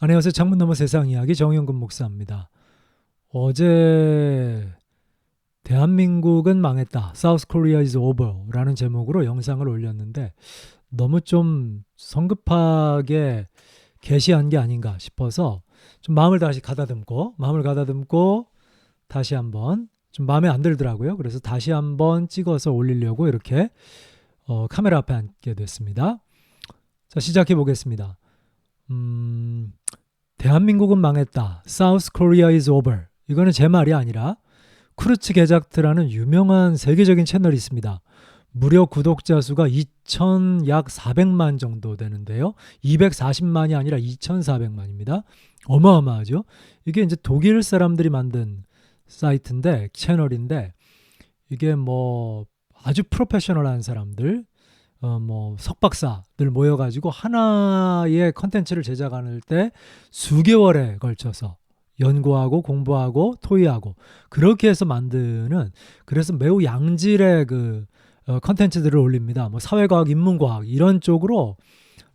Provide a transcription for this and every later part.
안녕하세요. 창문 너머 세상 이야기 정영근 목사입니다. 어제 대한민국은 망했다. South Korea is over라는 제목으로 영상을 올렸는데 너무 좀 성급하게 게시한 게 아닌가 싶어서 좀 마음을 가다듬고 다시 한번 좀 마음에 안 들더라고요. 그래서 다시 한번 찍어서 올리려고 이렇게 카메라 앞에 앉게 됐습니다. 자, 시작해 보겠습니다. 대한민국은 망했다. South Korea is over. 이거는 제 말이 아니라 쿠르츠 게작트라는 유명한 세계적인 채널이 있습니다. 무려 구독자 수가 2천 약 400만 정도 되는데요. 240만이 아니라 2,400만입니다. 어마어마하죠. 이게 이제 독일 사람들이 만든 사이트인데 채널인데 이게 뭐 아주 프로페셔널한 사람들 뭐 석박사들 모여가지고 하나의 컨텐츠를 제작할 때 수개월에 걸쳐서 연구하고 공부하고 토의하고 그렇게 해서 만드는 그래서 매우 양질의 그 컨텐츠들을 올립니다. 뭐 사회과학, 인문과학 이런 쪽으로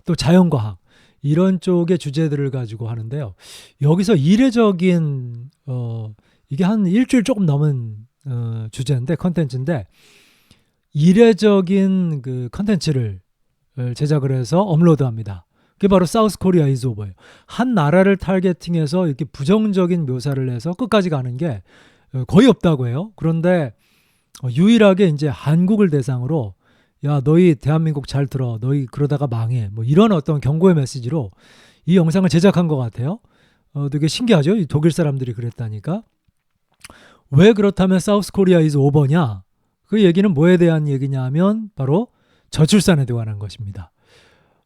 또 자연과학 이런 쪽의 주제들을 가지고 하는데요. 여기서 이례적인 이게 한 일주일 조금 넘은 주제인데 컨텐츠인데 이례적인 그 컨텐츠를 제작을 해서 업로드합니다. 그게 바로 사우스 코리아 이즈 오버예요. 한 나라를 타겟팅해서 이렇게 부정적인 묘사를 해서 끝까지 가는 게 거의 없다고 해요. 그런데 유일하게 이제 한국을 대상으로 야 너희 대한민국 잘 들어 너희 그러다가 망해 뭐 이런 어떤 경고의 메시지로 이 영상을 제작한 것 같아요. 되게 신기하죠. 이 독일 사람들이 그랬다니까. 왜 그렇다면 사우스 코리아 이즈 오버냐? 그 얘기는 뭐에 대한 얘기냐 하면 바로 저출산에 관한 것입니다.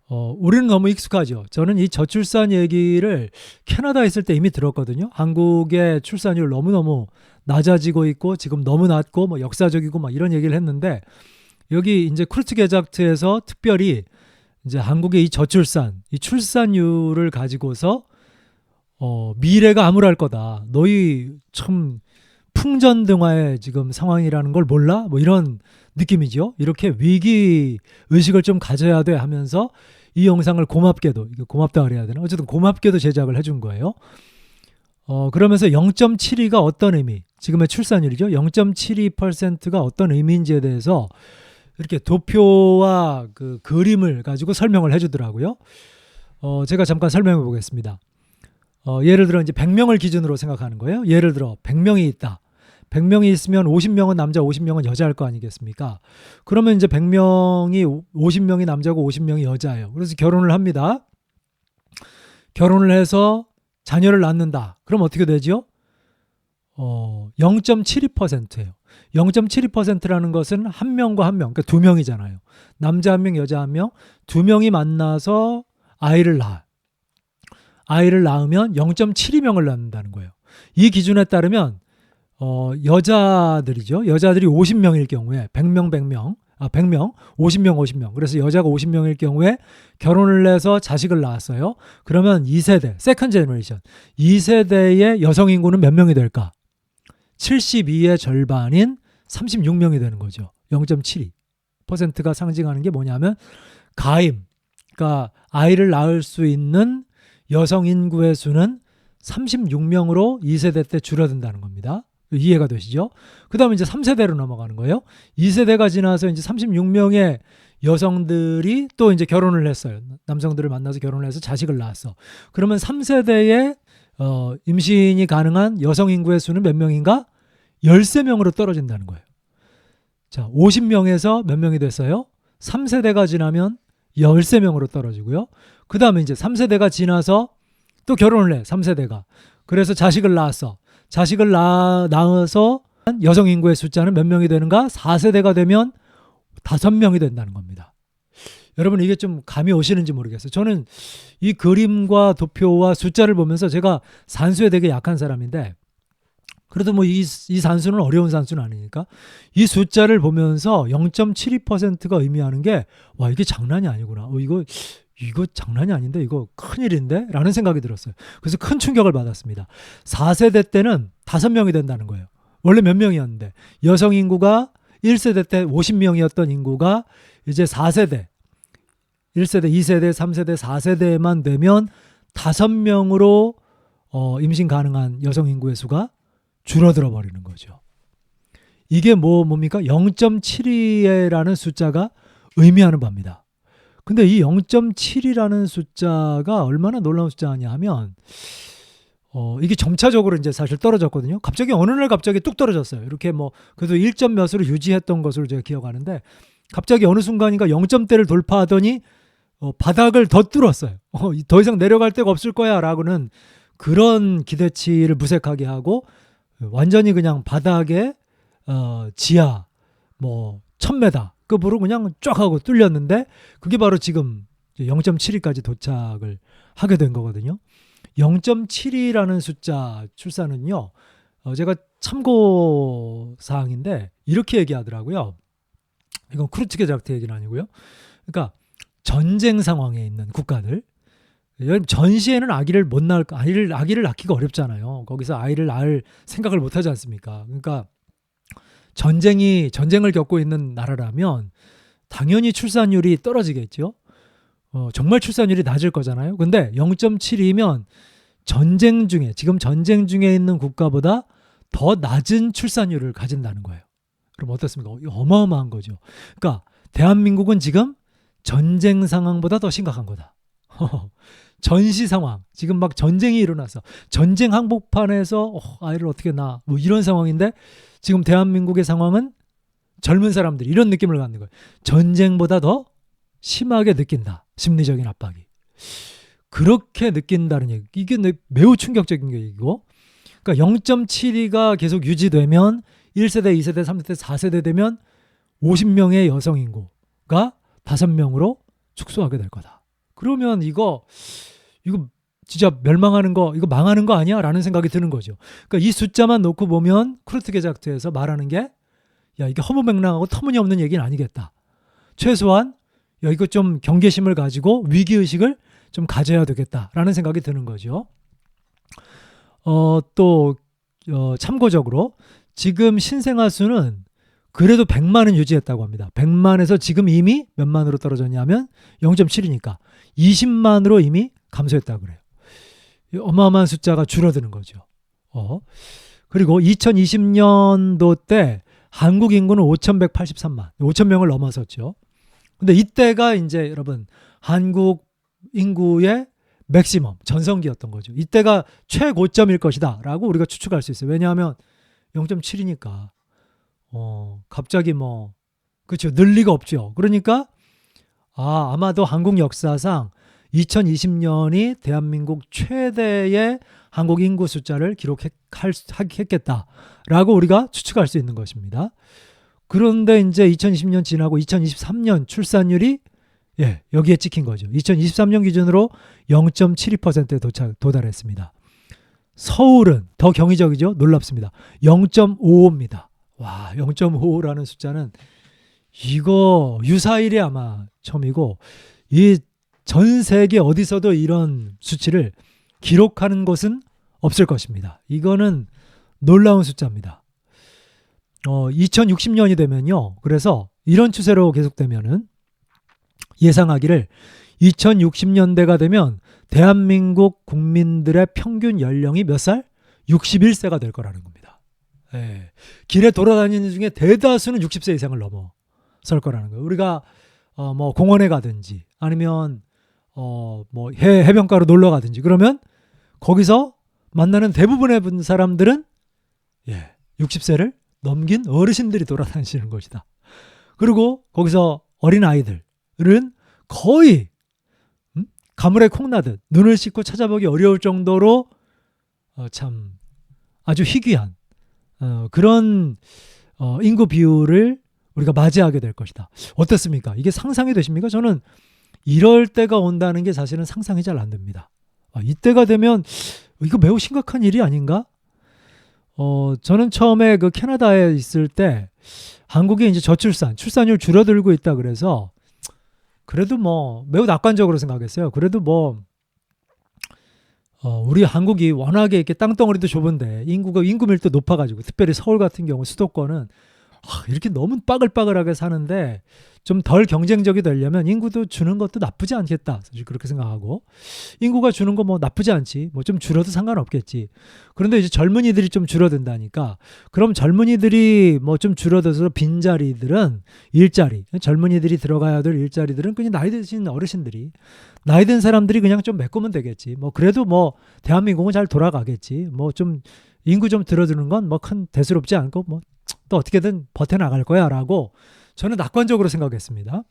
우리는 너무 익숙하죠. 저는 이 저출산 얘기를 캐나다에 있을 때 이미 들었거든요. 한국의 출산율 너무너무 낮아지고 있고 지금 너무 낮고 뭐 역사적이고 막 이런 얘기를 했는데 여기 이제 쿠르츠 게작트에서 특별히 이제 한국의 이 저출산, 이 출산율을 가지고서 미래가 암울할 거다. 너희 참 풍전등화의 지금 상황이라는 걸 몰라? 뭐 이런 느낌이죠. 이렇게 위기 의식을 좀 가져야 돼 하면서 이 영상을 고맙게도 이거 고맙다 그래야 되나? 어쨌든 고맙게도 제작을 해준 거예요. 그러면서 0.72가 어떤 의미? 지금의 출산율이죠. 0.72%가 어떤 의미인지에 대해서 이렇게 도표와 그 그림을 가지고 설명을 해주더라고요. 제가 잠깐 설명해 보겠습니다. 예를 들어 이제 100명을 기준으로 생각하는 거예요. 예를 들어 100명이 있다. 100명이 있으면 50명은 남자, 50명은 여자일 거 아니겠습니까? 그러면 이제 100명이 50명이 남자고 50명이 여자예요. 그래서 결혼을 합니다. 결혼을 해서 자녀를 낳는다. 그럼 어떻게 되죠? 0.72%예요. 0.72%라는 것은 한 명과 한 명, 그러니까 두 명이잖아요. 남자 한 명, 여자 한 명, 두 명이 만나서 아이를 낳아. 아이를 낳으면 0.72명을 낳는다는 거예요. 이 기준에 따르면 여자들이죠. 여자들이 50명일 경우에 100명, 50명, 50명. 그래서 여자가 50명일 경우에 결혼을 해서 자식을 낳았어요. 그러면 2세대, 세컨 제너레이션. 2세대의 여성 인구는 몇 명이 될까? 72의 절반인 36명이 되는 거죠. 0.72%가 상징하는 게 뭐냐면 가임. 그러니까 아이를 낳을 수 있는 여성 인구의 수는 36명으로 2세대 때 줄어든다는 겁니다. 이해가 되시죠? 그 다음에 이제 3세대로 넘어가는 거예요. 2세대가 지나서 이제 36명의 여성들이 또 이제 결혼을 했어요. 남성들을 만나서 결혼을 해서 자식을 낳았어. 그러면 3세대에 임신이 가능한 여성 인구의 수는 몇 명인가? 13명으로 떨어진다는 거예요. 자, 50명에서 몇 명이 됐어요? 3세대가 지나면 13명으로 떨어지고요. 그 다음에 이제 3세대가 지나서 또 결혼을 해, 3세대가. 그래서 자식을 낳았어. 자식을 낳아서 여성 인구의 숫자는 몇 명이 되는가? 4세대가 되면 5명이 된다는 겁니다. 여러분 이게 좀 감이 오시는지 모르겠어요. 저는 이 그림과 도표와 숫자를 보면서 제가 산수에 되게 약한 사람인데 그래도 뭐 이 산수는 어려운 산수는 아니니까 이 숫자를 보면서 0.72%가 의미하는 게 와 이게 장난이 아니구나. 이거 장난이 아닌데 이거 큰일인데 라는 생각이 들었어요. 그래서 큰 충격을 받았습니다. 4세대 때는 5명이 된다는 거예요. 원래 몇 명이었는데 여성 인구가 1세대 때 50명이었던 인구가 이제 4세대 1세대, 2세대, 3세대, 4세대만 되면 5명으로 임신 가능한 여성 인구의 수가 줄어들어 버리는 거죠. 이게 뭡니까? 0.72라는 숫자가 의미하는 바입니다. 근데 이 0.7이라는 숫자가 얼마나 놀라운 숫자냐 하면 이게 점차적으로 이제 사실 떨어졌거든요. 갑자기 어느 날 갑자기 뚝 떨어졌어요. 이렇게 그래도 1점 몇으로 유지했던 것으로 제가 기억하는데 갑자기 어느 순간인가 0점대를 돌파하더니 바닥을 더 뚫었어요. 더 이상 내려갈 데가 없을 거야 라고는 그런 기대치를 무색하게 하고 완전히 그냥 바닥에 지하 1000m 급으로 그냥 쫙 하고 뚫렸는데 그게 바로 지금 0.72까지 도착을 하게 된 거거든요. 0.72라는 숫자 출산은요. 제가 참고 사항인데 이렇게 얘기하더라고요. 이건 크루트게 작트 얘기는 아니고요. 그러니까 전쟁 상황에 있는 국가들, 전시에는 아기를 못 낳을 아기를 낳기가 어렵잖아요. 거기서 아이를 낳을 생각을 못 하지 않습니까? 그러니까 전쟁을 겪고 있는 나라라면 당연히 출산율이 떨어지겠죠. 정말 출산율이 낮을 거잖아요. 근데 0.7이면 지금 전쟁 중에 있는 국가보다 더 낮은 출산율을 가진다는 거예요. 그럼 어떻습니까? 어마어마한 거죠. 그러니까 대한민국은 지금 전쟁 상황보다 더 심각한 거다. 전시 상황, 지금 막 전쟁이 일어나서 전쟁 항복판에서 아이를 어떻게 낳아 이런 상황인데 지금 대한민국의 상황은 젊은 사람들이 이런 느낌을 갖는 거예요. 전쟁보다 더 심하게 느낀다. 심리적인 압박이. 그렇게 느낀다는 얘기. 이게 매우 충격적인 얘기고. 그러니까 0.72가 계속 유지되면 1세대, 2세대, 3세대, 4세대 되면 50명의 여성 인구가 5명으로 축소하게 될 거다. 그러면 이거 진짜 멸망하는 거, 이거 망하는 거 아니야? 라는 생각이 드는 거죠. 그러니까 이 숫자만 놓고 보면 크루트게 작트에서 말하는 게 이게 허무맹랑하고 터무니없는 얘기는 아니겠다. 최소한 이거 좀 경계심을 가지고 위기의식을 좀 가져야 되겠다라는 생각이 드는 거죠. 또 참고적으로 지금 신생아 수는 그래도 100만은 유지했다고 합니다. 100만에서 지금 이미 몇 만으로 떨어졌냐면 0.7이니까 20만으로 이미 감소했다고 그래요. 어마어마한 숫자가 줄어드는 거죠. 그리고 2020년도 때 한국 인구는 5,183만, 5,000명을 넘어섰죠. 근데 이때가 이제 여러분 한국 인구의 맥시멈, 전성기였던 거죠. 이때가 최고점일 것이다 라고 우리가 추측할 수 있어요. 왜냐하면 0.7이니까 갑자기 그렇죠. 늘 리가 없죠. 그러니까 아마도 한국 역사상 2020년이 대한민국 최대의 한국 인구 숫자를 기록했겠다라고 우리가 추측할 수 있는 것입니다. 그런데 이제 2020년 지나고 2023년 출산율이 여기에 찍힌 거죠. 2023년 기준으로 0.72%에 도달했습니다. 서울은 더 경이적이죠. 놀랍습니다. 0.55입니다. 와, 0.55라는 숫자는 이거 유사일이 아마 처음이고 이 전 세계 어디서도 이런 수치를 기록하는 곳은 없을 것입니다. 이거는 놀라운 숫자입니다. 2060년이 되면요. 그래서 이런 추세로 계속되면은 예상하기를 2060년대가 되면 대한민국 국민들의 평균 연령이 몇 살? 61세가 될 거라는 겁니다. 길에 돌아다니는 중에 대다수는 60세 이상을 넘어설 거라는 거예요. 우리가 공원에 가든지 아니면 해변가로 놀러 가든지 그러면 거기서 만나는 대부분의 사람들은 60세를 넘긴 어르신들이 돌아다니시는 것이다. 그리고 거기서 어린 아이들은 거의 가물에 콩나듯 눈을 씻고 찾아보기 어려울 정도로 참 아주 희귀한 그런 인구 비율을 우리가 맞이하게 될 것이다. 어떻습니까? 이게 상상이 되십니까? 저는 이럴 때가 온다는 게 사실은 상상이 잘 안 됩니다. 이때가 되면 이거 매우 심각한 일이 아닌가? 저는 처음에 그 캐나다에 있을 때 한국이 이제 출산율 줄어들고 있다 그래서 그래도 매우 낙관적으로 생각했어요. 그래도 우리 한국이 워낙에 이렇게 땅덩어리도 좁은데 인구 밀도 높아가지고 특별히 서울 같은 경우 수도권은 이렇게 너무 빠글빠글하게 사는데 좀 덜 경쟁적이 되려면 인구도 주는 것도 나쁘지 않겠다. 사실 그렇게 생각하고 인구가 주는 거 뭐 나쁘지 않지. 뭐 좀 줄어도 상관없겠지. 그런데 이제 젊은이들이 좀 줄어든다니까. 그럼 젊은이들이 뭐 좀 줄어들어서 빈자리들은 일자리, 젊은이들이 들어가야 될 일자리들은 그냥 나이 드신 어르신들이 나이 든 사람들이 그냥 좀 메꾸면 되겠지. 뭐 그래도 뭐 대한민국은 잘 돌아가겠지. 뭐 좀 인구 좀 줄어드는 건 뭐 큰 대수롭지 않고 뭐 또 어떻게든 버텨나갈 거야라고 저는 낙관적으로 생각했습니다.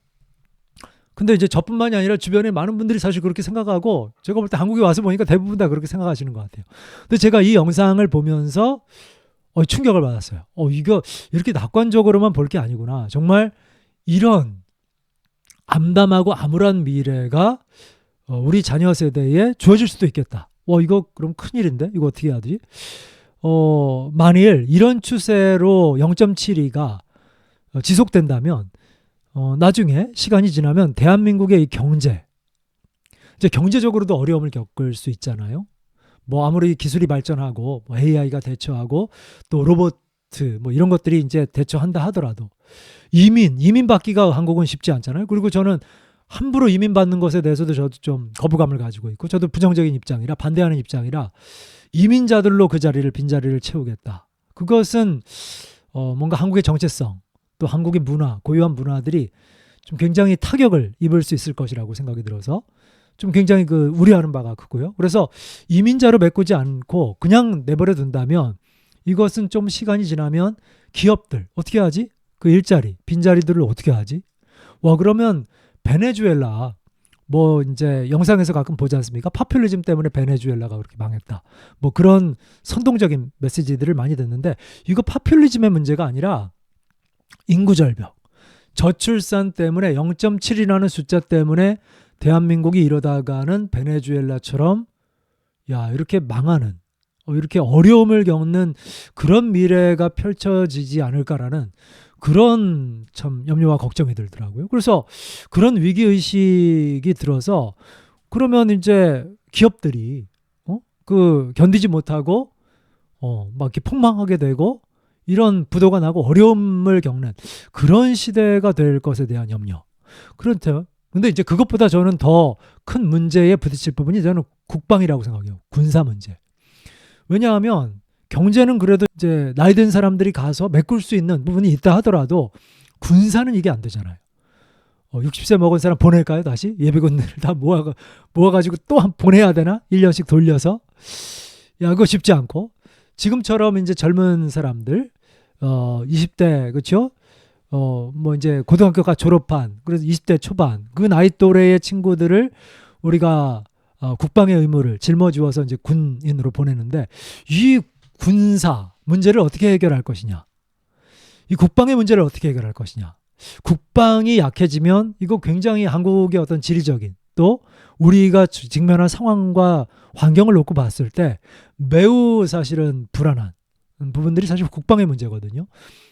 근데 이제 저뿐만이 아니라 주변에 많은 분들이 사실 그렇게 생각하고 제가 볼 때 한국에 와서 보니까 대부분 다 그렇게 생각하시는 것 같아요. 근데 제가 이 영상을 보면서 충격을 받았어요. 이거 이렇게 낙관적으로만 볼 게 아니구나. 정말 이런 암담하고 암울한 미래가 우리 자녀 세대에 주어질 수도 있겠다. 이거 그럼 큰일인데? 이거 어떻게 해야 되지? 만일 이런 추세로 0.72가 지속된다면 나중에 시간이 지나면 대한민국의 이 경제, 이제 경제적으로도 어려움을 겪을 수 있잖아요. 뭐 아무리 기술이 발전하고 뭐 AI가 대처하고 또 로봇 뭐 이런 것들이 이제 대처한다 하더라도 이민 받기가 한국은 쉽지 않잖아요. 그리고 저는 함부로 이민 받는 것에 대해서도 저도 좀 거부감을 가지고 있고 저도 부정적인 입장이라 반대하는 입장이라 이민자들로 그 자리를 빈자리를 채우겠다. 그것은 뭔가 한국의 정체성 또 한국의 문화, 고유한 문화들이 좀 굉장히 타격을 입을 수 있을 것이라고 생각이 들어서 좀 굉장히 우려하는 바가 크고요. 그래서 이민자로 메꾸지 않고 그냥 내버려 둔다면 이것은 좀 시간이 지나면 기업들 어떻게 하지? 그 일자리, 빈자리들을 어떻게 하지? 그러면 베네수엘라 뭐 이제 영상에서 가끔 보지 않습니까? 파퓰리즘 때문에 베네수엘라가 그렇게 망했다. 뭐 그런 선동적인 메시지들을 많이 듣는데 이거 파퓰리즘의 문제가 아니라 인구 절벽, 저출산 때문에 0.7이라는 숫자 때문에 대한민국이 이러다가는 베네수엘라처럼 이렇게 망하는 이렇게 어려움을 겪는 그런 미래가 펼쳐지지 않을까라는 그런 참 염려와 걱정이 들더라고요. 그래서 그런 위기의식이 들어서 그러면 이제 기업들이 견디지 못하고 막 이렇게 폭망하게 되고 이런 부도가 나고 어려움을 겪는 그런 시대가 될 것에 대한 염려. 그렇죠. 근데 이제 그것보다 저는 더 큰 문제에 부딪힐 부분이 저는 국방이라고 생각해요. 군사 문제. 왜냐하면 경제는 그래도 이제 나이 든 사람들이 가서 메꿀 수 있는 부분이 있다 하더라도 군사는 이게 안 되잖아요. 60세 먹은 사람 보낼까요? 다시? 예비군들을 다 모아가지고 또 보내야 되나? 1년씩 돌려서? 그거 쉽지 않고. 지금처럼 이제 젊은 사람들, 20대, 그렇죠? 뭐 이제 고등학교가 졸업한, 그래서 20대 초반, 그 나이 또래의 친구들을 우리가 국방의 의무를 짊어지어서 이제 군인으로 보내는데 이 군사 문제를 어떻게 해결할 것이냐? 이 국방의 문제를 어떻게 해결할 것이냐? 국방이 약해지면 이거 굉장히 한국의 어떤 지리적인 또 우리가 직면한 상황과 환경을 놓고 봤을 때 매우 사실은 불안한 부분들이 사실 국방의 문제거든요.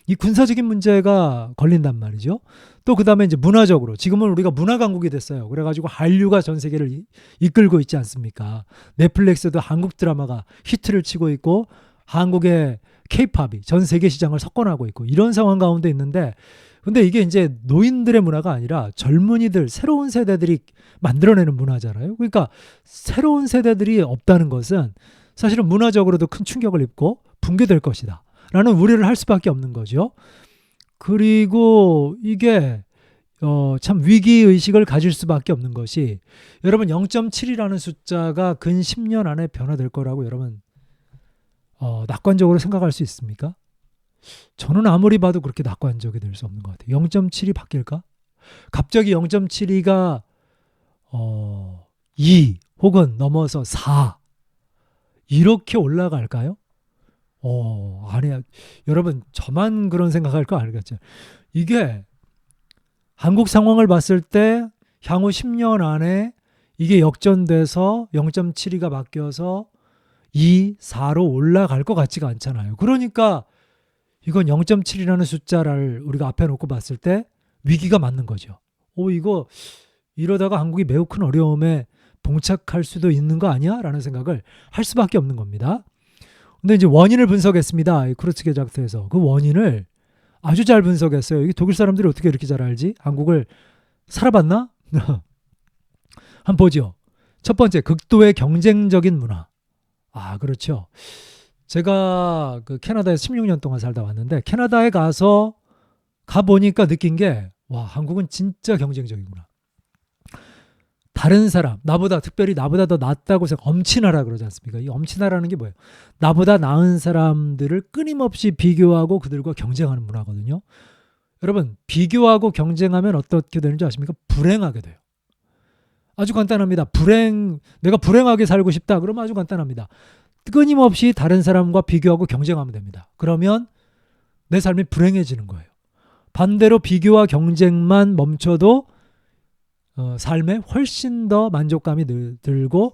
이 군사적인 문제가 걸린단 말이죠. 또 그다음에 이제 문화적으로 지금은 우리가 문화 강국이 됐어요. 그래가지고 한류가 전 세계를 이끌고 있지 않습니까? 넷플릭스도 한국 드라마가 히트를 치고 있고 한국의 케이팝이 전 세계 시장을 석권하고 있고 이런 상황 가운데 있는데 근데 이게 이제 노인들의 문화가 아니라 젊은이들 새로운 세대들이 만들어내는 문화잖아요. 그러니까 새로운 세대들이 없다는 것은 사실은 문화적으로도 큰 충격을 입고 붕괴될 것이다 라는 우려를 할 수밖에 없는 거죠. 그리고 이게 참 위기의식을 가질 수밖에 없는 것이 여러분 0.7이라는 숫자가 근 10년 안에 변화될 거라고 여러분 낙관적으로 생각할 수 있습니까? 저는 아무리 봐도 그렇게 낙관적이 될 수 없는 것 같아요. 0.7이 바뀔까? 갑자기 0.72가 2 혹은 넘어서 4 이렇게 올라갈까요? 아니야. 여러분 저만 그런 생각할 거 아니겠죠. 이게 한국 상황을 봤을 때 향후 10년 안에 이게 역전돼서 0.72가 바뀌어서 2, 4로 올라갈 것 같지가 않잖아요. 그러니까 이건 0.7이라는 숫자를 우리가 앞에 놓고 봤을 때 위기가 맞는 거죠. 이거 이러다가 한국이 매우 큰 어려움에 봉착할 수도 있는 거 아니야? 라는 생각을 할 수밖에 없는 겁니다. 근데 이제 원인을 분석했습니다. 크루츠게 작트에서. 그 원인을 아주 잘 분석했어요. 이게 독일 사람들이 어떻게 이렇게 잘 알지? 한국을 살아봤나? 한번 보죠. 첫 번째, 극도의 경쟁적인 문화. 아, 그렇죠. 제가 그 캐나다에 16년 동안 살다 왔는데 캐나다에 가보니까 느낀 게 와, 한국은 진짜 경쟁적이구나. 다른 사람, 특별히 나보다 더 낫다고 해서 엄친아라 그러지 않습니까? 이 엄친아라는 게 뭐예요? 나보다 나은 사람들을 끊임없이 비교하고 그들과 경쟁하는 문화거든요. 여러분, 비교하고 경쟁하면 어떻게 되는지 아십니까? 불행하게 돼요. 아주 간단합니다. 내가 불행하게 살고 싶다. 그러면 아주 간단합니다. 끊임없이 다른 사람과 비교하고 경쟁하면 됩니다. 그러면 내 삶이 불행해지는 거예요. 반대로 비교와 경쟁만 멈춰도 삶에 훨씬 더 만족감이 들고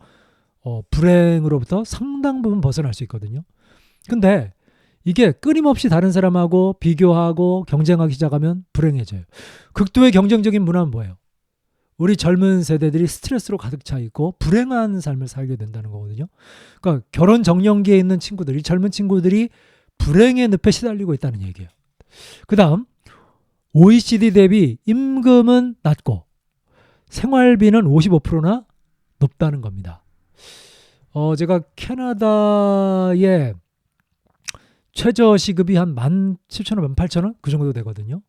불행으로부터 상당 부분 벗어날 수 있거든요. 근데 이게 끊임없이 다른 사람하고 비교하고 경쟁하기 시작하면 불행해져요. 극도의 경쟁적인 문화는 뭐예요? 우리 젊은 세대들이 스트레스로 가득 차 있고 불행한 삶을 살게 된다는 거거든요. 그러니까 결혼 정년기에 있는 친구들, 이 젊은 친구들이 불행의 늪에 시달리고 있다는 얘기예요. 그 다음 OECD 대비 임금은 낮고 생활비는 55%나 높다는 겁니다. 제가 캐나다의 최저시급이 한 17,000원, 18,000원? 그 정도 되거든요.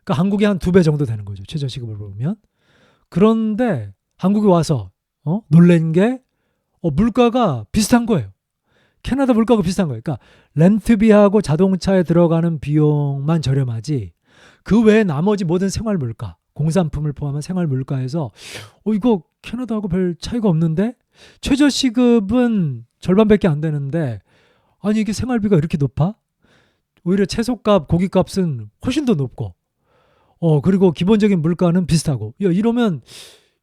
그러니까 한국의 한 2배 정도 되는 거죠. 최저시급을 보면. 그런데 한국에 와서 놀란 게 물가가 비슷한 거예요. 캐나다 물가가 비슷한 거예요. 그러니까 렌트비하고 자동차에 들어가는 비용만 저렴하지 그 외에 나머지 모든 생활 물가, 공산품을 포함한 생활 물가에서 이거 캐나다하고 별 차이가 없는데 최저시급은 절반밖에 안 되는데 아니 이게 생활비가 이렇게 높아? 오히려 채소값, 고기값은 훨씬 더 높고 그리고 기본적인 물가는 비슷하고 이러면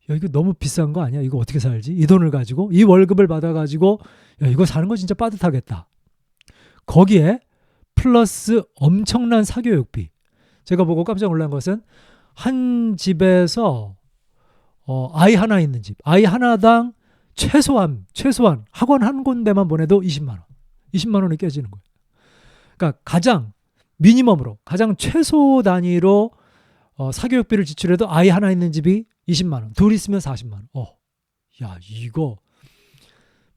이거 너무 비싼 거 아니야? 이거 어떻게 살지? 이 돈을 가지고 이 월급을 받아가지고 이거 사는 거 진짜 빠듯하겠다. 거기에 플러스 엄청난 사교육비. 제가 보고 깜짝 놀란 것은 한 집에서 아이 하나 있는 집, 아이 하나당 최소한 학원 한 군데만 보내도 20만 원. 20만 원이 깨지는 거예요. 그러니까 가장 미니멈으로, 가장 최소 단위로 사교육비를 지출해도 아이 하나 있는 집이 20만 원, 둘 있으면 40만 원. 야, 이거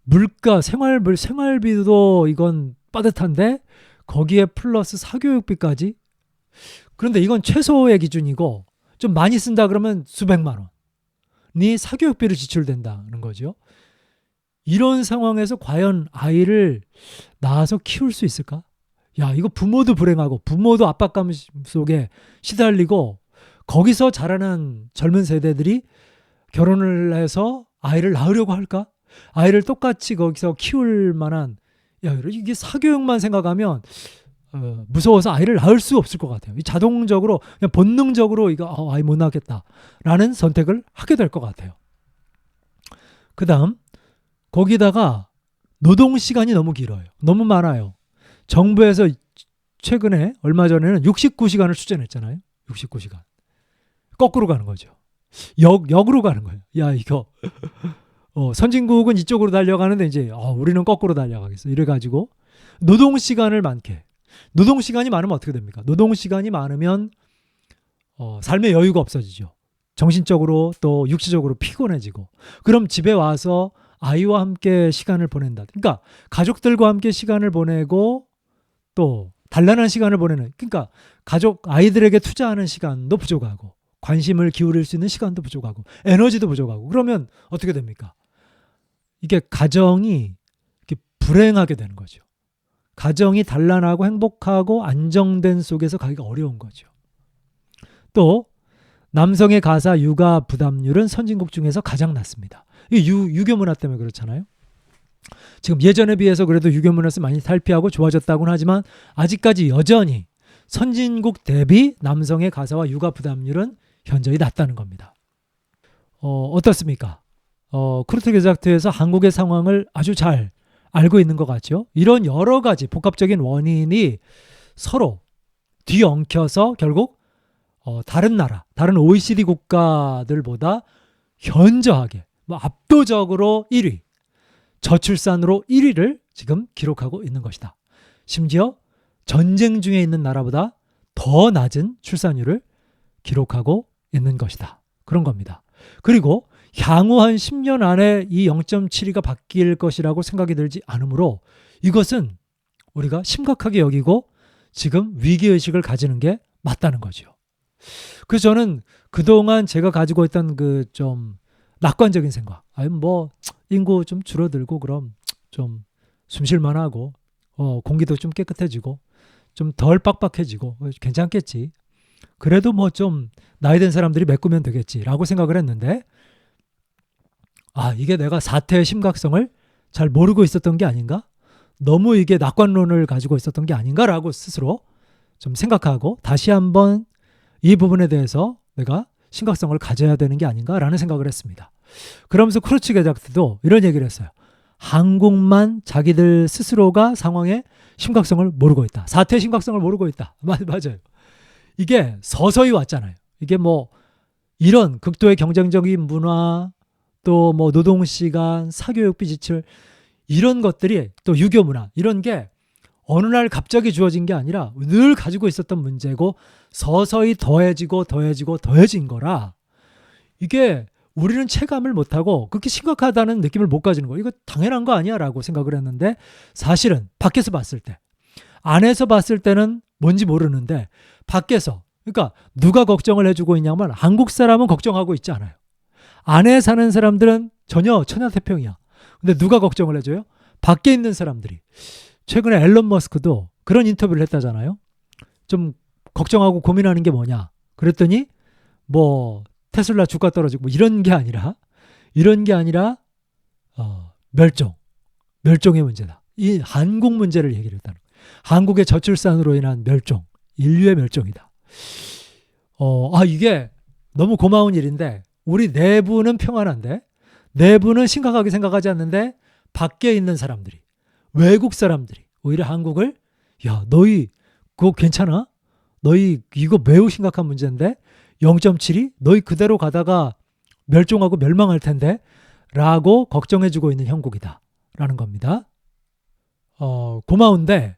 물가, 생활비도 이건 빠듯한데 거기에 플러스 사교육비까지. 그런데 이건 최소의 기준이고 좀 많이 쓴다 그러면 수백만 원이 사교육비로 지출된다는 거죠. 이런 상황에서 과연 아이를 낳아서 키울 수 있을까? 야, 이거 부모도 불행하고 부모도 압박감 속에 시달리고 거기서 자라난 젊은 세대들이 결혼을 해서 아이를 낳으려고 할까? 아이를 똑같이 거기서 키울 만한 이게 사교육만 생각하면 무서워서 아이를 낳을 수 없을 것 같아요. 자동적으로 그냥 본능적으로 이거 아이 못 낳겠다라는 선택을 하게 될 것 같아요. 그 다음 거기다가 노동 시간이 너무 길어요. 너무 많아요. 정부에서 최근에 얼마 전에는 69시간을 추진했잖아요. 69시간. 거꾸로 가는 거죠. 역으로 가는 거예요. 야, 이거 선진국은 이쪽으로 달려가는데 이제 우리는 거꾸로 달려가겠어. 이래가지고 노동 시간을 많게. 노동 시간이 많으면 어떻게 됩니까? 노동 시간이 많으면 삶의 여유가 없어지죠. 정신적으로 또 육체적으로 피곤해지고. 그럼 집에 와서 아이와 함께 시간을 보낸다. 그러니까 가족들과 함께 시간을 보내고 또 단란한 시간을 보내는. 그러니까 아이들에게 투자하는 시간도 부족하고 관심을 기울일 수 있는 시간도 부족하고 에너지도 부족하고. 그러면 어떻게 됩니까? 이게 가정이 이렇게 불행하게 되는 거죠. 가정이 단란하고 행복하고 안정된 속에서 가기가 어려운 거죠. 또 남성의 가사 육아 부담률은 선진국 중에서 가장 낮습니다. 이 유교 문화 때문에 그렇잖아요. 지금 예전에 비해서 그래도 유교 문화에서 많이 탈피하고 좋아졌다고는 하지만 아직까지 여전히 선진국 대비 남성의 가사와 육아 부담률은 현저히 낮다는 겁니다. 어떻습니까? 크루트 게자트에서 한국의 상황을 아주 잘 알고 있는 것 같죠. 이런 여러 가지 복합적인 원인이 서로 뒤엉켜서 결국 다른 나라, 다른 OECD 국가들보다 현저하게 압도적으로 1위, 저출산으로 1위를 지금 기록하고 있는 것이다. 심지어 전쟁 중에 있는 나라보다 더 낮은 출산율을 기록하고 있는 것이다. 그런 겁니다. 그리고 향후 한 10년 안에 이 0.72가 바뀔 것이라고 생각이 들지 않으므로 이것은 우리가 심각하게 여기고 지금 위기의식을 가지는 게 맞다는 거죠. 그래서 저는 그동안 제가 가지고 있던 그 좀 낙관적인 생각, 아니 뭐 인구 좀 줄어들고 그럼 좀 숨쉴만 하고 공기도 좀 깨끗해지고 좀 덜 빡빡해지고 괜찮겠지. 그래도 뭐 좀 나이 든 사람들이 메꾸면 되겠지라고 생각을 했는데 이게 내가 사태의 심각성을 잘 모르고 있었던 게 아닌가? 너무 이게 낙관론을 가지고 있었던 게 아닌가라고 스스로 좀 생각하고 다시 한번 이 부분에 대해서 내가 심각성을 가져야 되는 게 아닌가라는 생각을 했습니다. 그러면서 크루츠 게작트도 이런 얘기를 했어요. 한국만 자기들 스스로가 상황의 심각성을 모르고 있다. 사태의 심각성을 모르고 있다. 맞아요. 이게 서서히 왔잖아요. 이게 뭐 이런 극도의 경쟁적인 문화, 또 뭐 노동시간, 사교육비 지출 이런 것들이 또 유교 문화 이런 게 어느 날 갑자기 주어진 게 아니라 늘 가지고 있었던 문제고 서서히 더해진 거라 이게 우리는 체감을 못하고 그렇게 심각하다는 느낌을 못 가지는 거예요. 이거 당연한 거 아니야 라고 생각을 했는데 사실은 밖에서 봤을 때 안에서 봤을 때는 뭔지 모르는데 밖에서 그러니까 누가 걱정을 해주고 있냐면 한국 사람은 걱정하고 있지 않아요. 안에 사는 사람들은 전혀 천하태평이야. 근데 누가 걱정을 해줘요? 밖에 있는 사람들이. 최근에 앨런 머스크도 그런 인터뷰를 했다잖아요. 좀 걱정하고 고민하는 게 뭐냐. 그랬더니 뭐 테슬라 주가 떨어지고 뭐 이런 게 아니라 멸종의 문제다. 이 한국 문제를 얘기를 했다는 거예요. 한국의 저출산으로 인한 멸종, 인류의 멸종이다. 이게 너무 고마운 일인데 우리 내부는 평안한데 내부는 심각하게 생각하지 않는데 밖에 있는 사람들이 외국 사람들이 오히려 한국을 야 너희 그거 괜찮아? 너희 이거 매우 심각한 문제인데 0.7이 너희 그대로 가다가 멸종하고 멸망할 텐데 라고 걱정해주고 있는 형국이다 라는 겁니다. 고마운데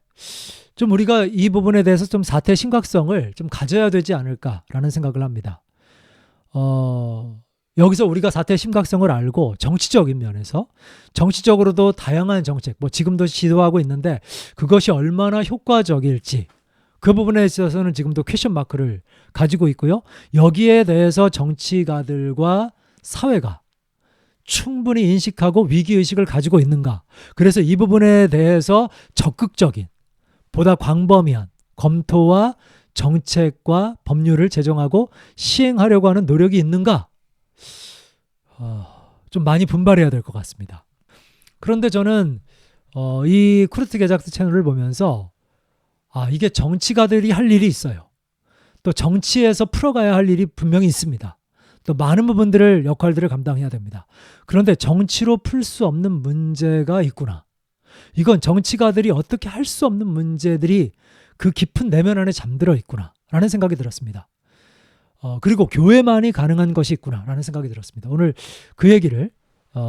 좀 우리가 이 부분에 대해서 좀 사태의 심각성을 좀 가져야 되지 않을까라는 생각을 합니다. 여기서 우리가 사태의 심각성을 알고 정치적인 면에서 정치적으로도 다양한 정책 뭐 지금도 시도하고 있는데 그것이 얼마나 효과적일지 그 부분에 있어서는 지금도 퀘션 마크를 가지고 있고요. 여기에 대해서 정치가들과 사회가 충분히 인식하고 위기의식을 가지고 있는가. 그래서 이 부분에 대해서 적극적인 보다 광범위한 검토와 정책과 법률을 제정하고 시행하려고 하는 노력이 있는가? 좀 많이 분발해야 될 것 같습니다. 그런데 저는 이 크루트 게작트 채널을 보면서 이게 정치가들이 할 일이 있어요. 또 정치에서 풀어가야 할 일이 분명히 있습니다. 또 많은 부분들을 역할들을 감당해야 됩니다. 그런데 정치로 풀 수 없는 문제가 있구나. 이건 정치가들이 어떻게 할 수 없는 문제들이 그 깊은 내면 안에 잠들어 있구나 라는 생각이 들었습니다. 그리고 교회만이 가능한 것이 있구나 라는 생각이 들었습니다. 오늘 그 얘기를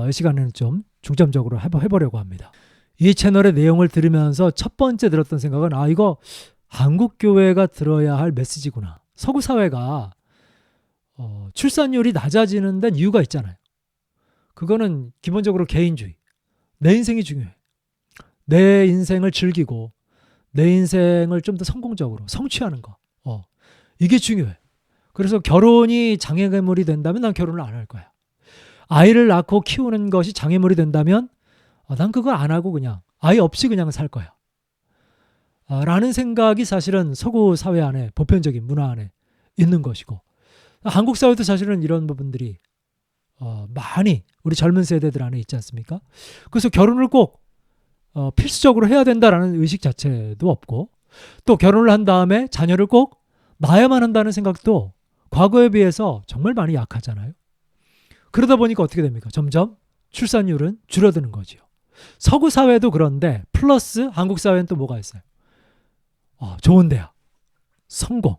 이 시간에는 좀 중점적으로 해보려고 합니다. 이 채널의 내용을 들으면서 첫 번째 들었던 생각은 이거 한국 교회가 들어야 할 메시지구나. 서구 사회가 출산율이 낮아지는 데는 이유가 있잖아요. 그거는 기본적으로 개인주의. 내 인생이 중요해. 내 인생을 즐기고 내 인생을 좀 더 성공적으로 성취하는 거. 이게 중요해. 그래서 결혼이 장애물이 된다면 난 결혼을 안 할 거야. 아이를 낳고 키우는 것이 장애물이 된다면 난 그거 안 하고 그냥 아이 없이 그냥 살 거야. 라는 생각이 사실은 서구 사회 안에 보편적인 문화 안에 있는 것이고 한국 사회도 사실은 이런 부분들이 많이 우리 젊은 세대들 안에 있지 않습니까? 그래서 결혼을 꼭 필수적으로 해야 된다라는 의식 자체도 없고 또 결혼을 한 다음에 자녀를 꼭 낳아야만 한다는 생각도 과거에 비해서 정말 많이 약하잖아요. 그러다 보니까 어떻게 됩니까? 점점 출산율은 줄어드는 거죠. 서구 사회도 그런데 플러스 한국 사회는 또 뭐가 있어요? 좋은 대학, 성공.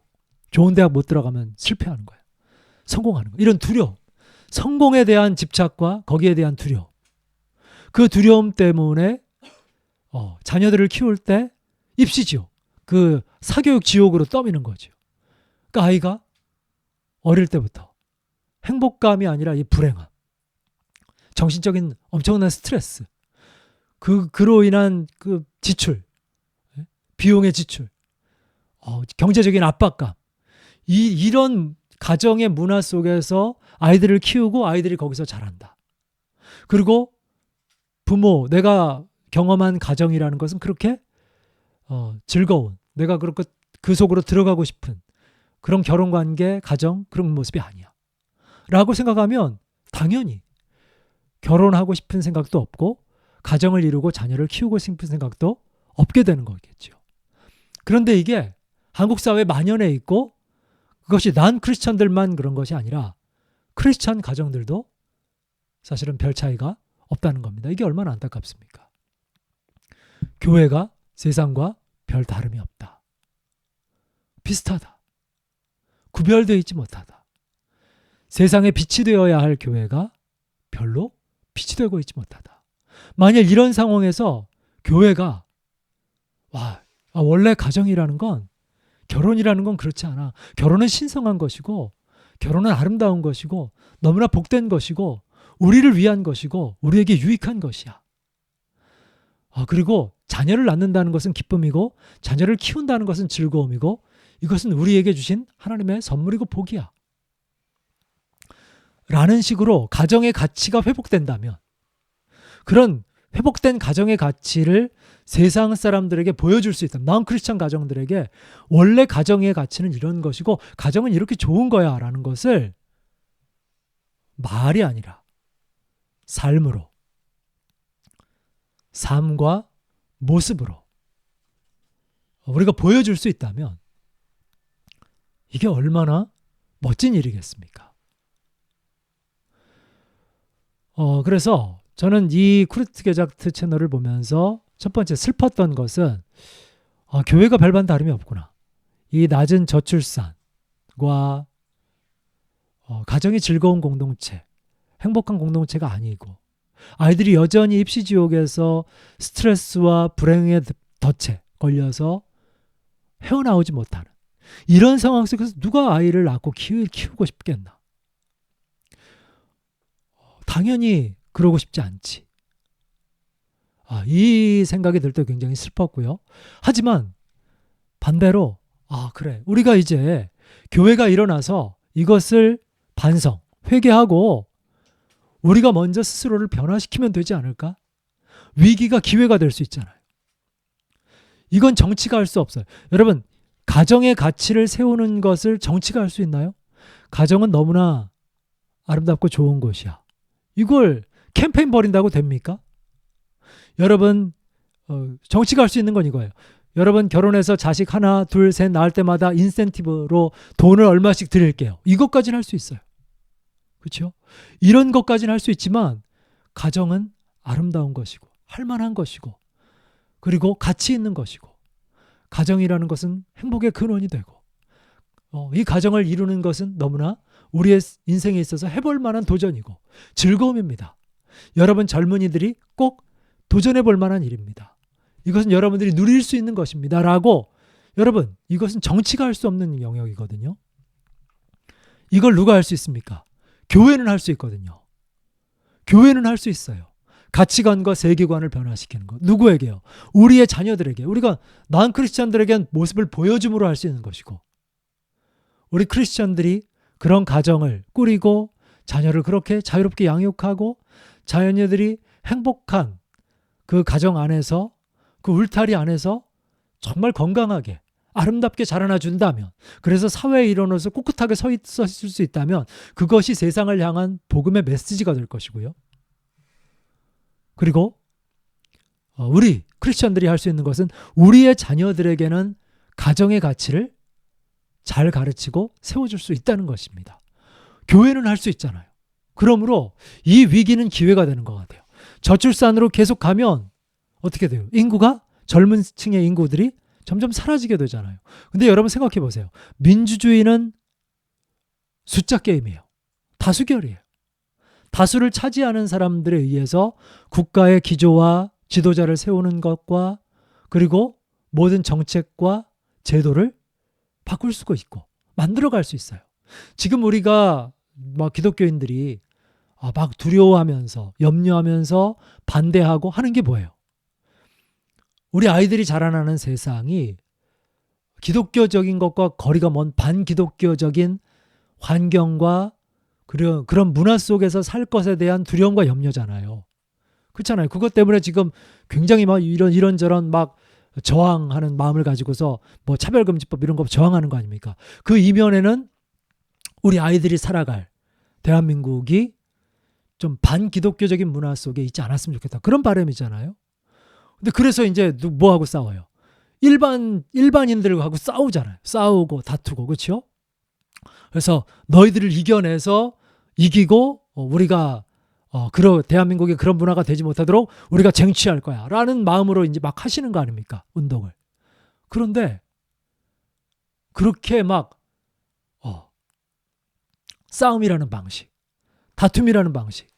좋은 대학 못 들어가면 실패하는 거예요. 성공하는 거. 이런 두려움. 성공에 대한 집착과 거기에 대한 두려움. 그 두려움 때문에 자녀들을 키울 때 입시지요. 그 사교육 지옥으로 떠미는 거죠. 그러니까 아이가 어릴 때부터 행복감이 아니라 이 불행함, 정신적인 엄청난 스트레스, 그로 인한 그 지출, 비용의 지출, 경제적인 압박감, 이런 가정의 문화 속에서 아이들을 키우고 아이들이 거기서 자란다. 그리고 부모, 내가 경험한 가정이라는 것은 그렇게 즐거운, 내가 그렇게 그 속으로 들어가고 싶은 그런 결혼관계, 가정, 그런 모습이 아니야 라고 생각하면 당연히 결혼하고 싶은 생각도 없고 가정을 이루고 자녀를 키우고 싶은 생각도 없게 되는 거겠죠. 그런데 이게 한국 사회에 만연해 있고 그것이 난 크리스천들만 그런 것이 아니라 크리스천 가정들도 사실은 별 차이가 없다는 겁니다. 이게 얼마나 안타깝습니까? 교회가 세상과 별 다름이 없다. 비슷하다. 구별되어 있지 못하다. 세상에 빛이 되어야 할 교회가 별로 빛이 되고 있지 못하다. 만약 이런 상황에서 교회가 원래 가정이라는 건, 결혼이라는 건 그렇지 않아. 결혼은 신성한 것이고 결혼은 아름다운 것이고 너무나 복된 것이고 우리를 위한 것이고 우리에게 유익한 것이야. 그리고 자녀를 낳는다는 것은 기쁨이고 자녀를 키운다는 것은 즐거움이고 이것은 우리에게 주신 하나님의 선물이고 복이야. 라는 식으로 가정의 가치가 회복된다면, 그런 회복된 가정의 가치를 세상 사람들에게 보여줄 수 있다면, 난 크리스천 가정들에게 원래 가정의 가치는 이런 것이고 가정은 이렇게 좋은 거야 라는 것을 말이 아니라 삶으로, 삶과 모습으로 우리가 보여줄 수 있다면 이게 얼마나 멋진 일이겠습니까? 그래서 저는 이 쿠르트 게작트 채널을 보면서 첫 번째 슬펐던 것은 교회가 별반 다름이 없구나. 이 낮은 저출산과 가정이 즐거운 공동체, 행복한 공동체가 아니고 아이들이 여전히 입시지옥에서 스트레스와 불행의 덫에 걸려서 헤어나오지 못하는 이런 상황 속에서 누가 아이를 낳고 키우고 싶겠나? 당연히 그러고 싶지 않지. 이 생각이 들 때 굉장히 슬펐고요. 하지만 반대로 그래, 우리가 이제 교회가 일어나서 이것을 반성, 회개하고 우리가 먼저 스스로를 변화시키면 되지 않을까? 위기가 기회가 될 수 있잖아요. 이건 정치가 할 수 없어요. 여러분, 가정의 가치를 세우는 것을 정치가 할 수 있나요? 가정은 너무나 아름답고 좋은 곳이야. 이걸 캠페인 벌인다고 됩니까? 여러분, 정치가 할 수 있는 건 이거예요. 여러분 결혼해서 자식 하나, 둘, 셋 낳을 때마다 인센티브로 돈을 얼마씩 드릴게요. 이것까지는 할 수 있어요. 그렇죠? 이런 것까지는 할 수 있지만 가정은 아름다운 것이고 할만한 것이고 그리고 가치 있는 것이고 가정이라는 것은 행복의 근원이 되고 이 가정을 이루는 것은 너무나 우리의 인생에 있어서 해볼 만한 도전이고 즐거움입니다. 여러분 젊은이들이 꼭 도전해 볼 만한 일입니다. 이것은 여러분들이 누릴 수 있는 것입니다. 라고 여러분 이것은 정치가 할 수 없는 영역이거든요. 이걸 누가 할 수 있습니까? 교회는 할 수 있거든요. 교회는 할 수 있어요. 가치관과 세계관을 변화시키는 것. 누구에게요? 우리의 자녀들에게. 우리가 난 크리스천들에게 모습을 보여줌으로 할 수 있는 것이고 우리 크리스천들이 그런 가정을 꾸리고 자녀를 그렇게 자유롭게 양육하고 자녀들이 행복한 그 가정 안에서 그 울타리 안에서 정말 건강하게 아름답게 자라나 준다면 그래서 사회의 일원으로서 꿋꿋하게 서 있을 수 있다면 그것이 세상을 향한 복음의 메시지가 될 것이고요. 그리고 우리 크리스천들이 할 수 있는 것은 우리의 자녀들에게는 가정의 가치를 잘 가르치고 세워줄 수 있다는 것입니다. 교회는 할 수 있잖아요. 그러므로 이 위기는 기회가 되는 것 같아요. 저출산으로 계속 가면 어떻게 돼요? 인구가 젊은 층의 인구들이 점점 사라지게 되잖아요. 근데 여러분 생각해 보세요. 민주주의는 숫자 게임이에요. 다수결이에요. 다수를 차지하는 사람들에 의해서 국가의 기조와 지도자를 세우는 것과 그리고 모든 정책과 제도를 바꿀 수가 있고 만들어갈 수 있어요. 지금 우리가 막 기독교인들이 막 두려워하면서 염려하면서 반대하고 하는 게 뭐예요? 우리 아이들이 자라나는 세상이 기독교적인 것과 거리가 먼 반기독교적인 환경과 그런 문화 속에서 살 것에 대한 두려움과 염려잖아요. 그렇잖아요. 그것 때문에 지금 굉장히 막 이런저런 막 저항하는 마음을 가지고서 뭐 차별금지법 이런 거 저항하는 거 아닙니까? 그 이면에는 우리 아이들이 살아갈 대한민국이 좀 반기독교적인 문화 속에 있지 않았으면 좋겠다. 그런 바람이잖아요. 근데 그래서 이제 뭐하고 싸워요? 일반인들하고 싸우잖아요. 싸우고 다투고, 그렇죠? 그래서 너희들을 이기고 우리가 대한민국이 그런 문화가 되지 못하도록 우리가 쟁취할 거야 라는 마음으로 이제 막 하시는 거 아닙니까? 운동을. 그런데 그렇게 막 싸움이라는 방식, 다툼이라는 방식,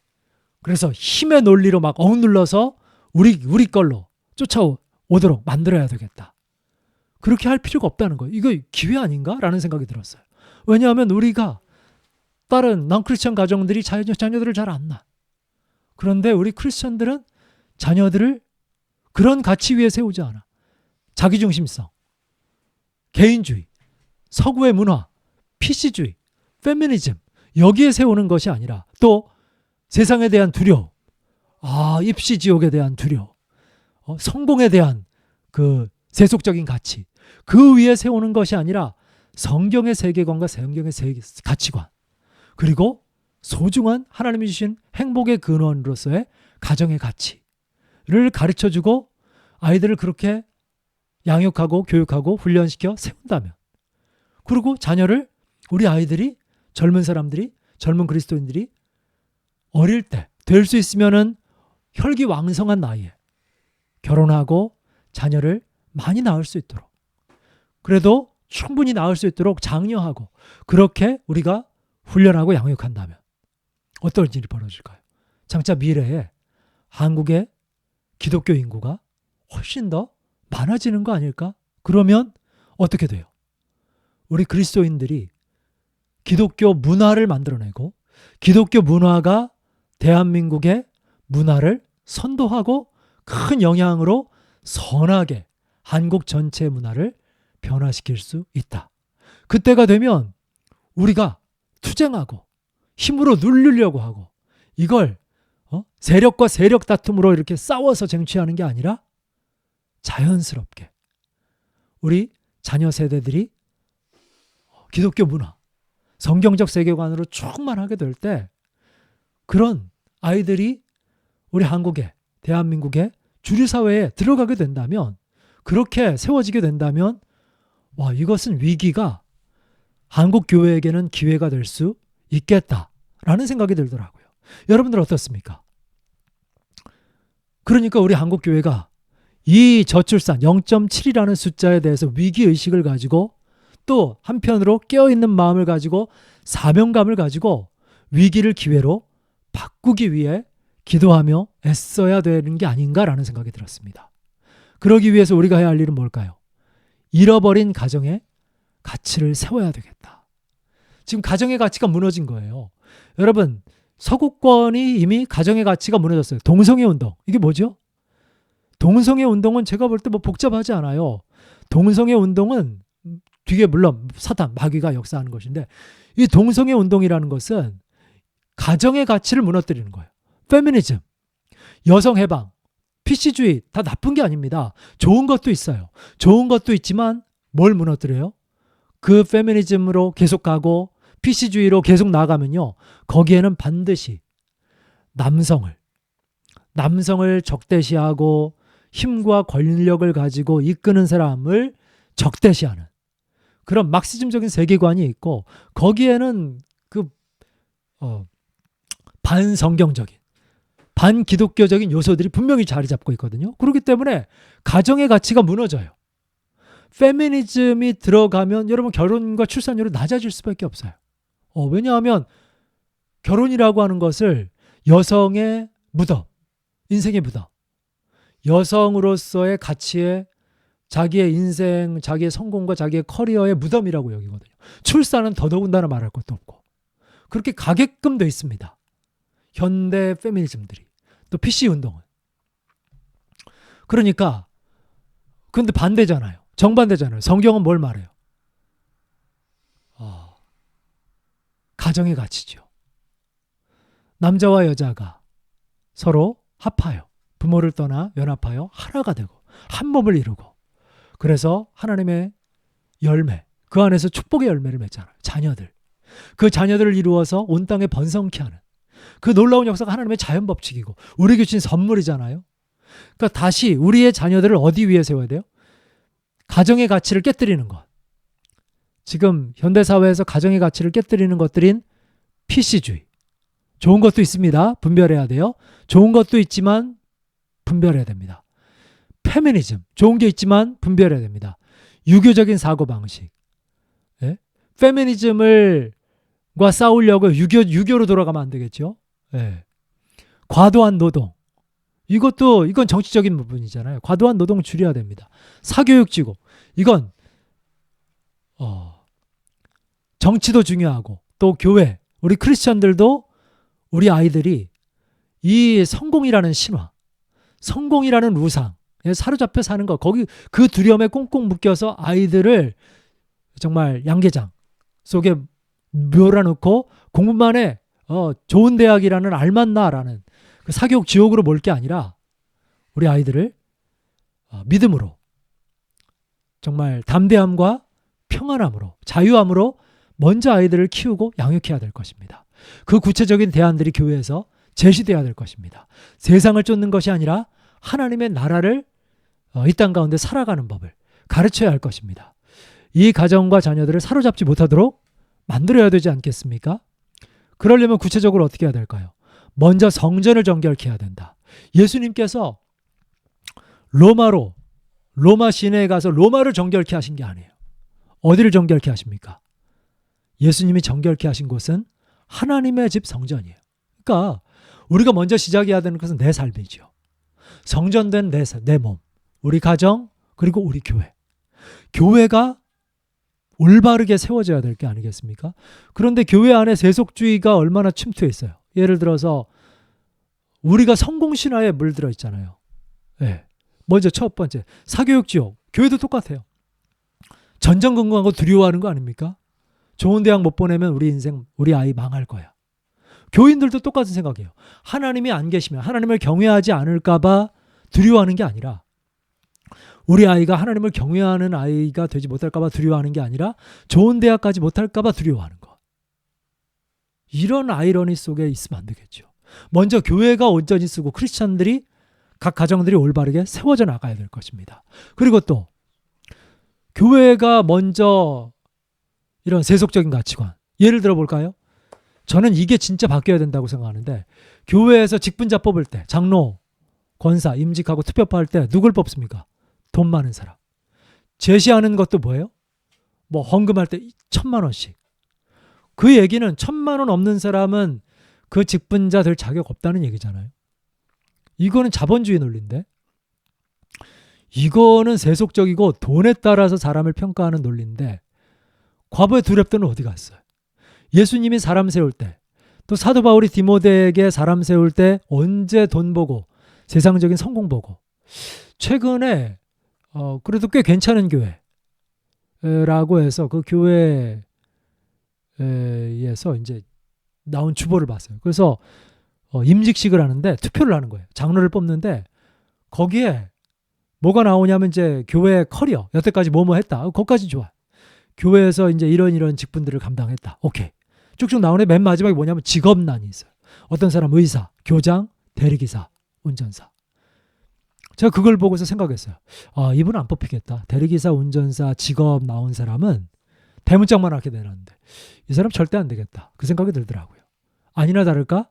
그래서 힘의 논리로 막 억눌러서 우리 걸로 쫓아오도록 만들어야 되겠다. 그렇게 할 필요가 없다는 거예요. 이거 기회 아닌가? 라는 생각이 들었어요. 왜냐하면 우리가 다른 non-크리스천 가정들이 자녀들을 잘 안 낳아. 그런데 우리 크리스천들은 자녀들을 그런 가치 위에 세우지 않아. 자기중심성, 개인주의, 서구의 문화, PC주의, 페미니즘 여기에 세우는 것이 아니라 또 세상에 대한 두려움, 입시지옥에 대한 두려움, 성공에 대한 그 세속적인 가치 그 위에 세우는 것이 아니라 성경의 세계관과 성경의 가치관 그리고 소중한 하나님이 주신 행복의 근원으로서의 가정의 가치를 가르쳐주고 아이들을 그렇게 양육하고 교육하고 훈련시켜 세운다면 그리고 자녀를 우리 아이들이 젊은 사람들이 젊은 그리스도인들이 어릴 때 될 수 있으면은 혈기왕성한 나이에 결혼하고 자녀를 많이 낳을 수 있도록 그래도 충분히 낳을 수 있도록 장려하고 그렇게 우리가 훈련하고 양육한다면 어떤 일이 벌어질까요? 장차 미래에 한국의 기독교 인구가 훨씬 더 많아지는 거 아닐까? 그러면 어떻게 돼요? 우리 그리스도인들이 기독교 문화를 만들어내고 기독교 문화가 대한민국의 문화를 선도하고 큰 영향으로 선하게 한국 전체 문화를 변화시킬 수 있다. 그때가 되면 우리가 투쟁하고 힘으로 누르려고 하고 이걸 세력과 세력 다툼으로 이렇게 싸워서 쟁취하는 게 아니라 자연스럽게 우리 자녀 세대들이 기독교 문화, 성경적 세계관으로 충만하게 될 때 그런 아이들이 우리 한국에 대한민국의 주류 사회에 들어가게 된다면 그렇게 세워지게 된다면 이것은 위기가 한국 교회에게는 기회가 될 수 있겠다라는 생각이 들더라고요. 여러분들 어떻습니까? 그러니까 우리 한국 교회가 이 저출산 0.7이라는 숫자에 대해서 위기의식을 가지고 또 한편으로 깨어있는 마음을 가지고 사명감을 가지고 위기를 기회로 바꾸기 위해 기도하며 애써야 되는 게 아닌가라는 생각이 들었습니다. 그러기 위해서 우리가 해야 할 일은 뭘까요? 잃어버린 가정의 가치를 세워야 되겠다. 지금 가정의 가치가 무너진 거예요. 여러분, 서구권이 이미 가정의 가치가 무너졌어요. 동성애 운동. 이게 뭐죠? 동성애 운동은 제가 볼 때 복잡하지 않아요. 동성애 운동은 뒤에 물론 사탄, 마귀가 역사하는 것인데 이 동성애 운동이라는 것은 가정의 가치를 무너뜨리는 거예요. 페미니즘, 여성 해방, PC주의 다 나쁜 게 아닙니다. 좋은 것도 있어요. 좋은 것도 있지만 뭘 무너뜨려요? 그 페미니즘으로 계속 가고 PC주의로 계속 나가면요. 거기에는 반드시 남성을 적대시하고 힘과 권력을 가지고 이끄는 사람을 적대시하는 그런 막시즘적인 세계관이 있고 거기에는 그 반성경적인 반기독교적인 요소들이 분명히 자리 잡고 있거든요. 그렇기 때문에 가정의 가치가 무너져요. 페미니즘이 들어가면 여러분 결혼과 출산율이 낮아질 수밖에 없어요. 왜냐하면 결혼이라고 하는 것을 여성의 무덤, 인생의 무덤, 여성으로서의 가치의 자기의 인생, 자기의 성공과 자기의 커리어의 무덤이라고 여기거든요. 출산은 더더군다나 말할 것도 없고. 그렇게 가게끔 돼 있습니다. 현대 페미니즘들이. 또 PC 운동은. 그러니까 근데 반대잖아요. 정반대잖아요. 성경은 뭘 말해요? 가정의 가치죠. 남자와 여자가 서로 합하여 부모를 떠나 연합하여 하나가 되고 한 몸을 이루고 그래서 하나님의 열매, 그 안에서 축복의 열매를 맺잖아요. 자녀들. 그 자녀들을 이루어서 온 땅에 번성케 하는 그 놀라운 역사가 하나님의 자연 법칙이고 우리에게 주신 선물이잖아요. 그러니까 다시 우리의 자녀들을 어디 위에 세워야 돼요? 가정의 가치를 깨뜨리는 것. 지금 현대사회에서 가정의 가치를 깨뜨리는 것들인 PC주의. 좋은 것도 있습니다. 분별해야 돼요. 좋은 것도 있지만 분별해야 됩니다. 페미니즘. 좋은 게 있지만 분별해야 됩니다. 유교적인 사고방식. 예? 페미니즘과 싸우려고 유교로 돌아가면 안 되겠죠. 예. 과도한 노동. 이건 정치적인 부분이잖아요. 과도한 노동을 줄여야 됩니다. 사교육지고. 이건 정치도 중요하고 또 교회, 우리 크리스천들도 우리 아이들이 이 성공이라는 신화, 성공이라는 우상에 사로잡혀 사는 것, 거기 그 두려움에 꽁꽁 묶여서 아이들을 정말 양계장 속에 몰아넣고 공부만 해 좋은 대학이라는 알만나라는 그 사교육 지옥으로 몰 게 아니라 우리 아이들을 믿음으로 정말 담대함과 평안함으로 자유함으로 먼저 아이들을 키우고 양육해야 될 것입니다. 그 구체적인 대안들이 교회에서 제시되어야 될 것입니다. 세상을 쫓는 것이 아니라 하나님의 나라를 이 땅 가운데 살아가는 법을 가르쳐야 할 것입니다. 이 가정과 자녀들을 사로잡지 못하도록 만들어야 되지 않겠습니까? 그러려면 구체적으로 어떻게 해야 될까요? 먼저 성전을 정결케 해야 된다. 예수님께서 로마 시내에 가서 로마를 정결케 하신 게 아니에요. 어디를 정결케 하십니까? 예수님이 정결케 하신 곳은 하나님의 집 성전이에요. 그러니까 우리가 먼저 시작해야 되는 것은 내 삶이죠. 성전된 내 몸, 우리 가정, 그리고 우리 교회. 교회가 올바르게 세워져야 될 게 아니겠습니까? 그런데 교회 안에 세속주의가 얼마나 침투해 있어요. 예를 들어서 우리가 성공신화에 물들어 있잖아요. 네. 먼저 첫 번째, 사교육지옥. 교회도 똑같아요. 전전긍긍하고 두려워하는 거 아닙니까? 좋은 대학 못 보내면 우리 인생, 우리 아이 망할 거야. 교인들도 똑같은 생각이에요. 하나님이 안 계시면 하나님을 경외하지 않을까 봐 두려워하는 게 아니라 우리 아이가 하나님을 경외하는 아이가 되지 못할까 봐 두려워하는 게 아니라 좋은 대학까지 못할까 봐 두려워하는 거. 이런 아이러니 속에 있으면 안 되겠죠. 먼저 교회가 온전히 쓰고 크리스찬들이 각 가정들이 올바르게 세워져 나가야 될 것입니다. 그리고 또 교회가 먼저 이런 세속적인 가치관, 예를 들어 볼까요? 저는 이게 진짜 바뀌어야 된다고 생각하는데 교회에서 직분자 뽑을 때 장로, 권사, 임직하고 투표파 할 때 누굴 뽑습니까? 돈 많은 사람. 제시하는 것도 뭐예요? 뭐 헌금할 때 1,000만 원씩. 그 얘기는 1,000만 원 없는 사람은 그 직분자 될 자격 없다는 얘기잖아요. 이거는 자본주의 논리인데 이거는 세속적이고 돈에 따라서 사람을 평가하는 논리인데 과거의 두렵도는 어디 갔어요? 예수님이 사람 세울 때 또 사도 바울이 디모데에게 사람 세울 때 언제 돈 보고 세상적인 성공 보고 최근에 그래도 꽤 괜찮은 교회라고 해서 그 교회에서 이제 나온 주보를 봤어요. 그래서 임직식을 하는데 투표를 하는 거예요. 장로를 뽑는데 거기에 뭐가 나오냐면 이제 교회 커리어 여태까지 뭐뭐 했다. 거기까지 좋아. 교회에서 이제 이런 직분들을 감당했다. 오케이. 쭉쭉 나오네. 맨 마지막에 뭐냐면 직업란이 있어요. 어떤 사람 의사, 교장, 대리기사, 운전사. 제가 그걸 보고서 생각했어요. 이분은 안 뽑히겠다. 대리기사, 운전사, 직업 나온 사람은 대문짝만 하게 되는데 이 사람 절대 안 되겠다. 그 생각이 들더라고요. 아니나 다를까?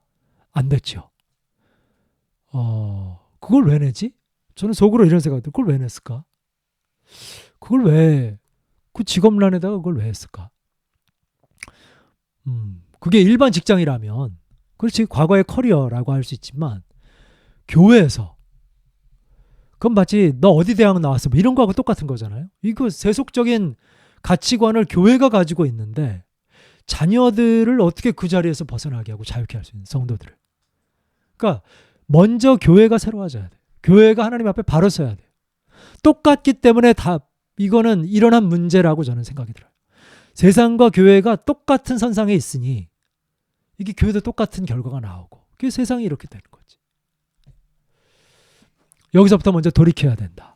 안 됐죠. 그걸 왜 내지? 저는 속으로 이런 생각이 들어요. 그걸 왜 냈을까? 그 직업란에다가 그걸 왜 했을까? 그게 일반 직장이라면, 그렇지, 과거의 커리어라고 할 수 있지만, 교회에서 그건 마치 너 어디 대학 나왔어 뭐 이런 거하고 똑같은 거잖아요. 이거 세속적인 가치관을 교회가 가지고 있는데 자녀들을 어떻게 그 자리에서 벗어나게 하고 자유케 할 수 있는 성도들을. 그러니까 먼저 교회가 새로워져야 돼. 교회가 하나님 앞에 바로 서야 돼. 똑같기 때문에 다 이거는 일어난 문제라고 저는 생각이 들어요. 세상과 교회가 똑같은 선상에 있으니 이게 교회도 똑같은 결과가 나오고 그게 세상이 이렇게 되는 거지. 여기서부터 먼저 돌이켜야 된다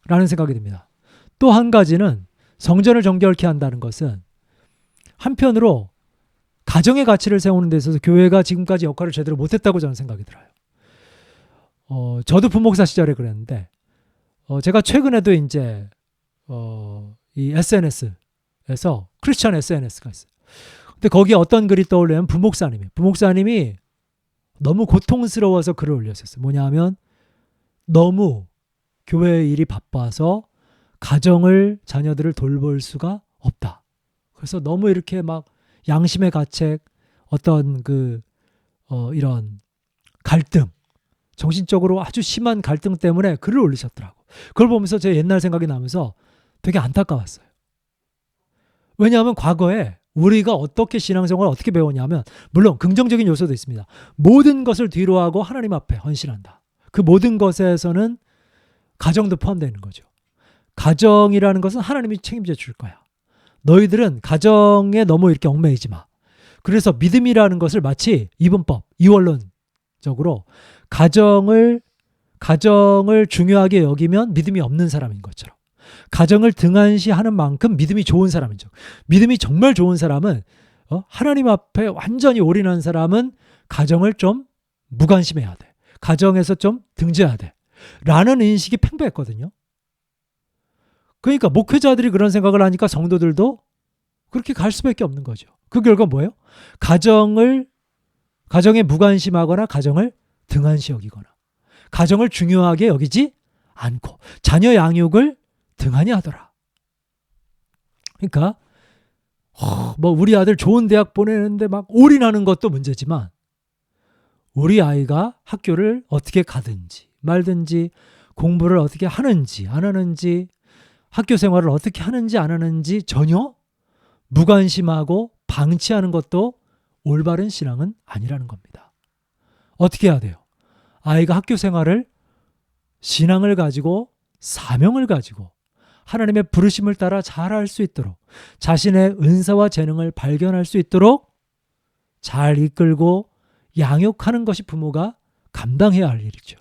라는 생각이 듭니다. 또 한 가지는 성전을 정결케 한다는 것은 한편으로 가정의 가치를 세우는 데 있어서 교회가 지금까지 역할을 제대로 못했다고 저는 생각이 들어요. 저도 부목사 시절에 그랬는데 제가 최근에도 이제 이 SNS에서 크리스천 SNS가 있어요. 근데 거기에 어떤 글이 떠올려면 부목사님이 너무 고통스러워서 글을 올렸었어요. 뭐냐 하면 너무 교회 일이 바빠서 가정을 자녀들을 돌볼 수가 없다. 그래서 너무 이렇게 막 양심의 가책 어떤 이런 갈등 정신적으로 아주 심한 갈등 때문에 글을 올리셨더라고. 그걸 보면서 제 옛날 생각이 나면서 되게 안타까웠어요. 왜냐하면 과거에 우리가 어떻게 신앙생활을 어떻게 배웠냐면 물론 긍정적인 요소도 있습니다. 모든 것을 뒤로하고 하나님 앞에 헌신한다. 그 모든 것에서는 가정도 포함되는 거죠. 가정이라는 것은 하나님이 책임져 줄 거야. 너희들은 가정에 너무 이렇게 얽매이지 마. 그래서 믿음이라는 것을 마치 이분법, 이원론적으로 가정을 중요하게 여기면 믿음이 없는 사람인 것처럼 가정을 등한시하는 만큼 믿음이 좋은 사람인 척. 믿음이 정말 좋은 사람은 하나님 앞에 완전히 올인한 사람은 가정을 좀 무관심해야 돼. 가정에서 좀 등재해야 돼. 라는 인식이 팽배했거든요. 그러니까 목회자들이 그런 생각을 하니까 성도들도 그렇게 갈 수밖에 없는 거죠. 그 결과 뭐예요? 가정에 무관심하거나 가정을 등한시 여기거나 가정을 중요하게 여기지 않고 자녀 양육을 등한히 하더라. 그러니까 우리 아들 좋은 대학 보내는데 막 올인하는 것도 문제지만 우리 아이가 학교를 어떻게 가든지 말든지 공부를 어떻게 하는지 안 하는지 학교 생활을 어떻게 하는지 안 하는지 전혀 무관심하고 방치하는 것도 올바른 신앙은 아니라는 겁니다. 어떻게 해야 돼요? 아이가 학교 생활을 신앙을 가지고 사명을 가지고 하나님의 부르심을 따라 잘할 수 있도록 자신의 은사와 재능을 발견할 수 있도록 잘 이끌고 양육하는 것이 부모가 감당해야 할 일이죠.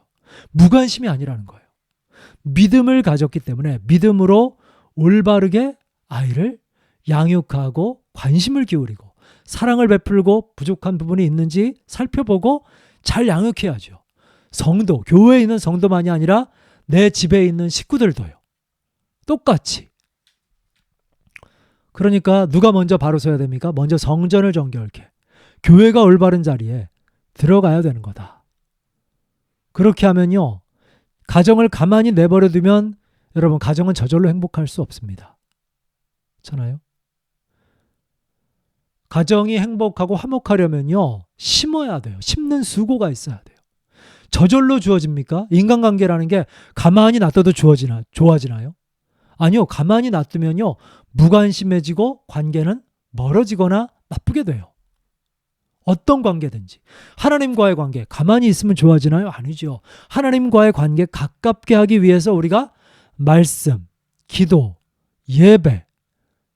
무관심이 아니라는 거예요. 믿음을 가졌기 때문에 믿음으로 올바르게 아이를 양육하고 관심을 기울이고 사랑을 베풀고 부족한 부분이 있는지 살펴보고 잘 양육해야죠. 성도, 교회에 있는 성도만이 아니라 내 집에 있는 식구들도요. 똑같이. 그러니까 누가 먼저 바로 서야 됩니까? 먼저 성전을 정결케. 교회가 올바른 자리에 들어가야 되는 거다. 그렇게 하면요. 가정을 가만히 내버려 두면 여러분 가정은 저절로 행복할 수 없습니다. 그렇잖아요? 가정이 행복하고 화목하려면요. 심어야 돼요. 심는 수고가 있어야 돼요. 저절로 주어집니까? 인간관계라는 게 가만히 놔둬도 좋아지나요? 아니요. 가만히 놔두면요. 무관심해지고 관계는 멀어지거나 나쁘게 돼요. 어떤 관계든지. 하나님과의 관계 가만히 있으면 좋아지나요? 아니죠. 하나님과의 관계 가깝게 하기 위해서 우리가 말씀, 기도, 예배,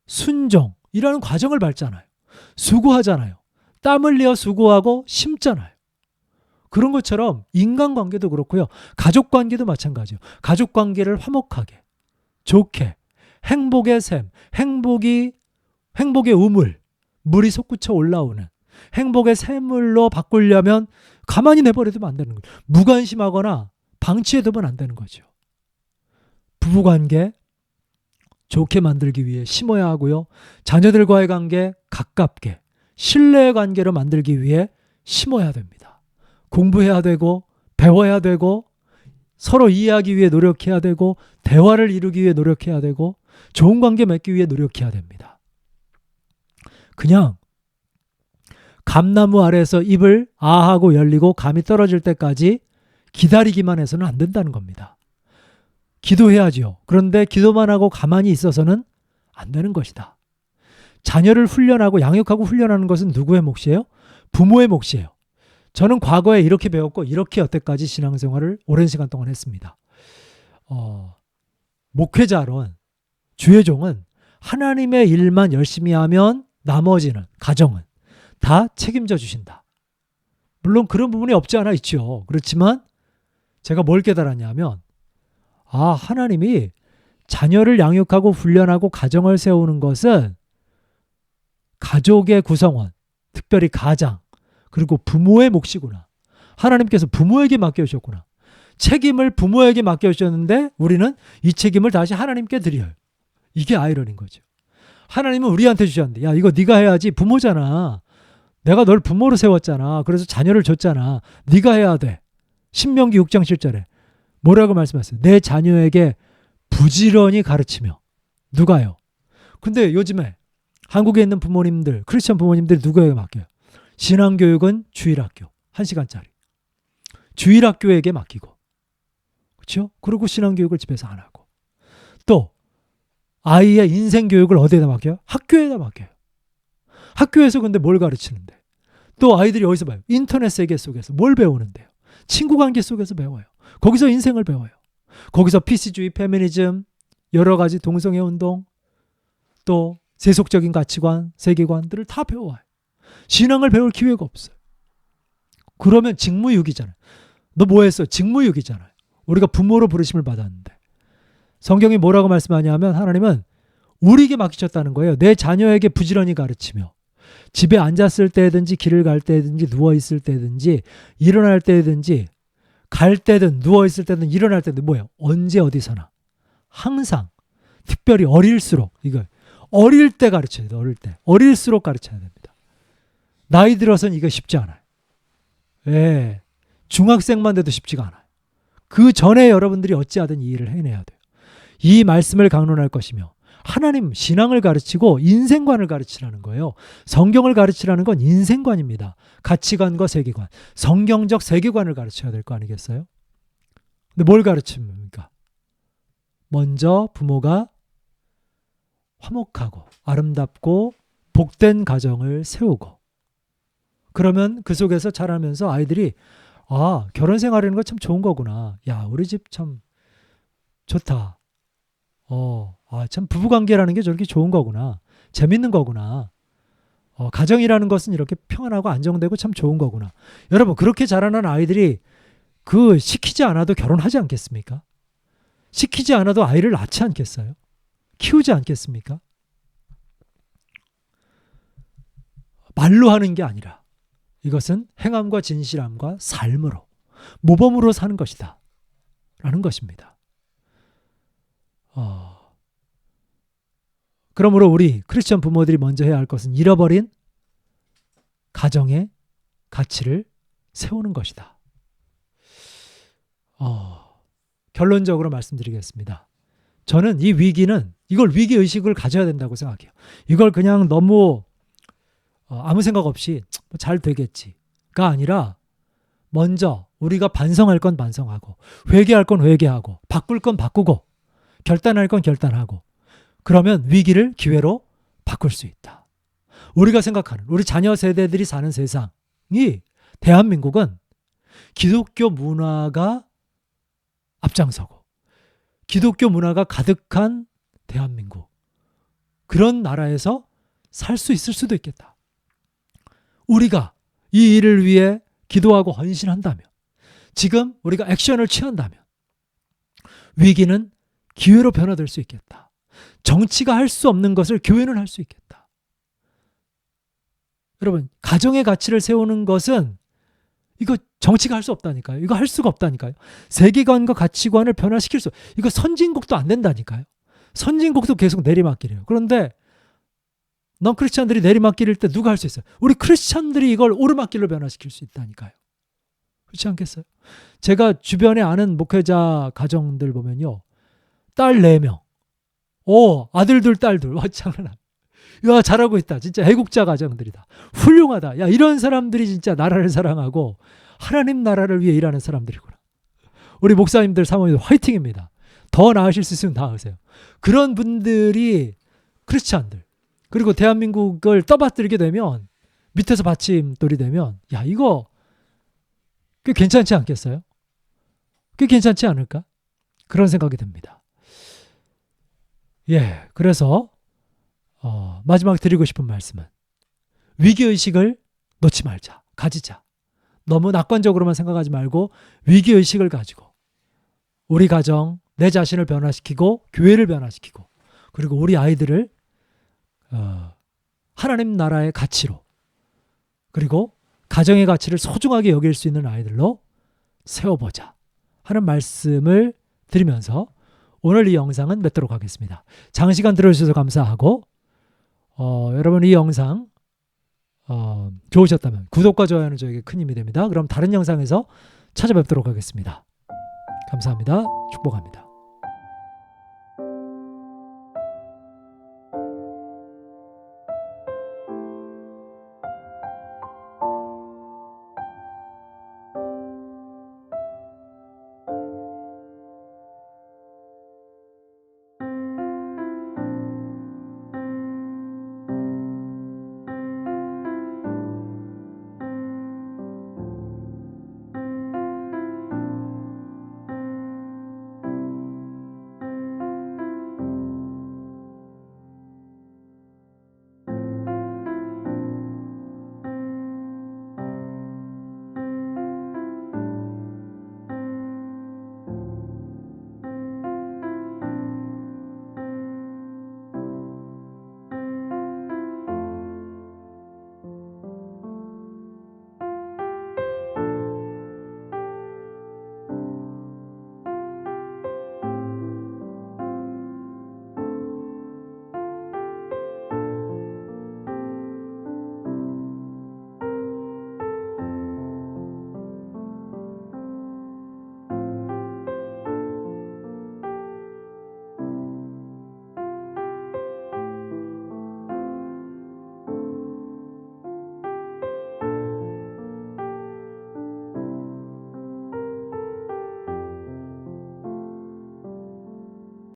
순종 이라는 과정을 밟잖아요. 수고하잖아요. 땀 흘려 수고하고 심잖아요. 그런 것처럼 인간관계도 그렇고요. 가족관계도 마찬가지예요. 가족관계를 화목하게, 좋게, 행복의 샘, 행복의 우물, 물이 솟구쳐 올라오는 행복의 샘물로 바꾸려면 가만히 내버려두면 안 되는 거예요. 무관심하거나 방치해두면 안 되는 거죠. 부부관계 좋게 만들기 위해 심어야 하고요. 자녀들과의 관계 가깝게 신뢰의 관계로 만들기 위해 심어야 됩니다. 공부해야 되고 배워야 되고 서로 이해하기 위해 노력해야 되고 대화를 이루기 위해 노력해야 되고 좋은 관계 맺기 위해 노력해야 됩니다. 그냥 감나무 아래에서 잎을 아하고 열리고 감이 떨어질 때까지 기다리기만 해서는 안 된다는 겁니다. 기도해야지요. 그런데 기도만 하고 가만히 있어서는 안 되는 것이다. 자녀를 훈련하고 양육하고 훈련하는 것은 누구의 몫이에요? 부모의 몫이에요. 저는 과거에 이렇게 배웠고 이렇게 여태까지 신앙생활을 오랜 시간 동안 했습니다. 목회자론, 주의 종은 하나님의 일만 열심히 하면 나머지는, 가정은 다 책임져 주신다. 물론 그런 부분이 없지 않아 있죠. 그렇지만 제가 뭘 깨달았냐면, 하나님이 자녀를 양육하고 훈련하고 가정을 세우는 것은 가족의 구성원, 특별히 가장, 그리고 부모의 몫이구나. 하나님께서 부모에게 맡겨주셨구나. 책임을 부모에게 맡겨주셨는데 우리는 이 책임을 다시 하나님께 드려요. 이게 아이러니인 거죠. 하나님은 우리한테 주셨는데, 야, 이거 네가 해야지. 부모잖아. 내가 널 부모로 세웠잖아. 그래서 자녀를 줬잖아. 네가 해야 돼. 신명기 6장 7절에 뭐라고 말씀하셨어요? 내 자녀에게 부지런히 가르치며. 누가요? 근데 요즘에 한국에 있는 부모님들, 크리스천 부모님들이 누구에게 맡겨요? 신앙교육은 주일학교 1시간짜리. 주일학교에게 맡기고. 그렇죠? 그리고 신앙교육을 집에서 안 하고. 또 아이의 인생교육을 어디에다 맡겨요? 학교에다 맡겨요. 학교에서 근데 뭘 가르치는데? 또 아이들이 어디서 봐요? 인터넷 세계 속에서 뭘 배우는데요? 친구 관계 속에서 배워요. 거기서 인생을 배워요. 거기서 PC주의, 페미니즘, 여러 가지 동성애 운동, 또 세속적인 가치관, 세계관들을 다 배워와요. 신앙을 배울 기회가 없어요. 그러면 직무유기잖아요. 너 뭐 했어? 직무유기잖아요. 우리가 부모로 부르심을 받았는데. 성경이 뭐라고 말씀하냐면 하나님은 우리에게 맡기셨다는 거예요. 내 자녀에게 부지런히 가르치며 집에 앉았을 때든지 길을 갈 때든지 누워있을 때든지 일어날 때든지 갈 때든 누워있을 때든 일어날 때든 뭐예요? 언제 어디서나 항상 특별히 어릴수록 이거 어릴 때 가르쳐야 돼. 어릴 때. 어릴수록 가르쳐야 됩니다. 나이 들어서는 이거 쉽지 않아요. 예. 중학생만 돼도 쉽지가 않아요. 그 전에 여러분들이 어찌하든 이 일을 해내야 돼요. 이 말씀을 강론할 것이며 하나님 신앙을 가르치고 인생관을 가르치라는 거예요. 성경을 가르치라는 건 인생관입니다. 가치관과 세계관. 성경적 세계관을 가르쳐야 될 거 아니겠어요? 근데 뭘 가르칩니까? 먼저 부모가 화목하고 아름답고 복된 가정을 세우고 그러면 그 속에서 자라면서 아이들이 결혼 생활이라는 거 참 좋은 거구나. 야, 우리 집 참 좋다. 참 부부관계라는 게 저렇게 좋은 거구나. 재밌는 거구나. 가정이라는 것은 이렇게 평안하고 안정되고 참 좋은 거구나. 여러분, 그렇게 자라난 아이들이 시키지 않아도 결혼하지 않겠습니까? 시키지 않아도 아이를 낳지 않겠어요? 키우지 않겠습니까? 말로 하는 게 아니라 이것은 행함과 진실함과 삶으로, 모범으로 사는 것이다. 라는 것입니다. 그러므로 우리 크리스천 부모들이 먼저 해야 할 것은 잃어버린 가정의 가치를 세우는 것이다. 결론적으로 말씀드리겠습니다. 저는 이 위기는 이걸 위기의식을 가져야 된다고 생각해요. 이걸 그냥 너무 아무 생각 없이 잘 되겠지가 아니라 먼저 우리가 반성할 건 반성하고 회개할 건 회개하고 바꿀 건 바꾸고 결단할 건 결단하고 그러면 위기를 기회로 바꿀 수 있다. 우리가 생각하는 우리 자녀 세대들이 사는 세상이 대한민국은 기독교 문화가 앞장서고 기독교 문화가 가득한 대한민국 그런 나라에서 살 수 있을 수도 있겠다. 우리가 이 일을 위해 기도하고 헌신한다면 지금 우리가 액션을 취한다면 위기는 기회로 변화될 수 있겠다. 정치가 할 수 없는 것을 교회는 할 수 있겠다. 여러분, 가정의 가치를 세우는 것은 이거 정치가 할 수 없다니까요. 이거 할 수가 없다니까요. 세계관과 가치관을 변화시킬 수, 이거 선진국도 안 된다니까요. 선진국도 계속 내리막길이에요. 그런데 넌 크리스찬들이 내리막길일 때 누가 할 수 있어요? 우리 크리스찬들이 이걸 오르막길로 변화시킬 수 있다니까요. 그렇지 않겠어요? 제가 주변에 아는 목회자 가정들 보면요. 딸 4명. 아들 둘, 딸 둘. 와, 장난 아니야. 야, 잘하고 있다. 진짜 애국자 가정들이다. 훌륭하다. 야, 이런 사람들이 진짜 나라를 사랑하고 하나님 나라를 위해 일하는 사람들이구나. 우리 목사님들, 사모님들 화이팅입니다. 더 나으실 수 있으면 나으세요. 그런 분들이 크리스찬들, 그리고 대한민국을 떠받들게 되면, 밑에서 받침돌이 되면, 야, 이거 꽤 괜찮지 않겠어요? 꽤 괜찮지 않을까? 그런 생각이 듭니다. 예, 그래서 마지막에 드리고 싶은 말씀은, 위기의식을 놓지 말자. 가지자. 너무 낙관적으로만 생각하지 말고 위기의식을 가지고 우리 가정, 내 자신을 변화시키고 교회를 변화시키고, 그리고 우리 아이들을 하나님 나라의 가치로, 그리고 가정의 가치를 소중하게 여길 수 있는 아이들로 세워보자 하는 말씀을 드리면서 오늘 이 영상은 맺도록 하겠습니다. 장시간 들어주셔서 감사하고, 여러분 이 영상 좋으셨다면 구독과 좋아요는 저에게 큰 힘이 됩니다. 그럼 다른 영상에서 찾아뵙도록 하겠습니다. 감사합니다. 축복합니다.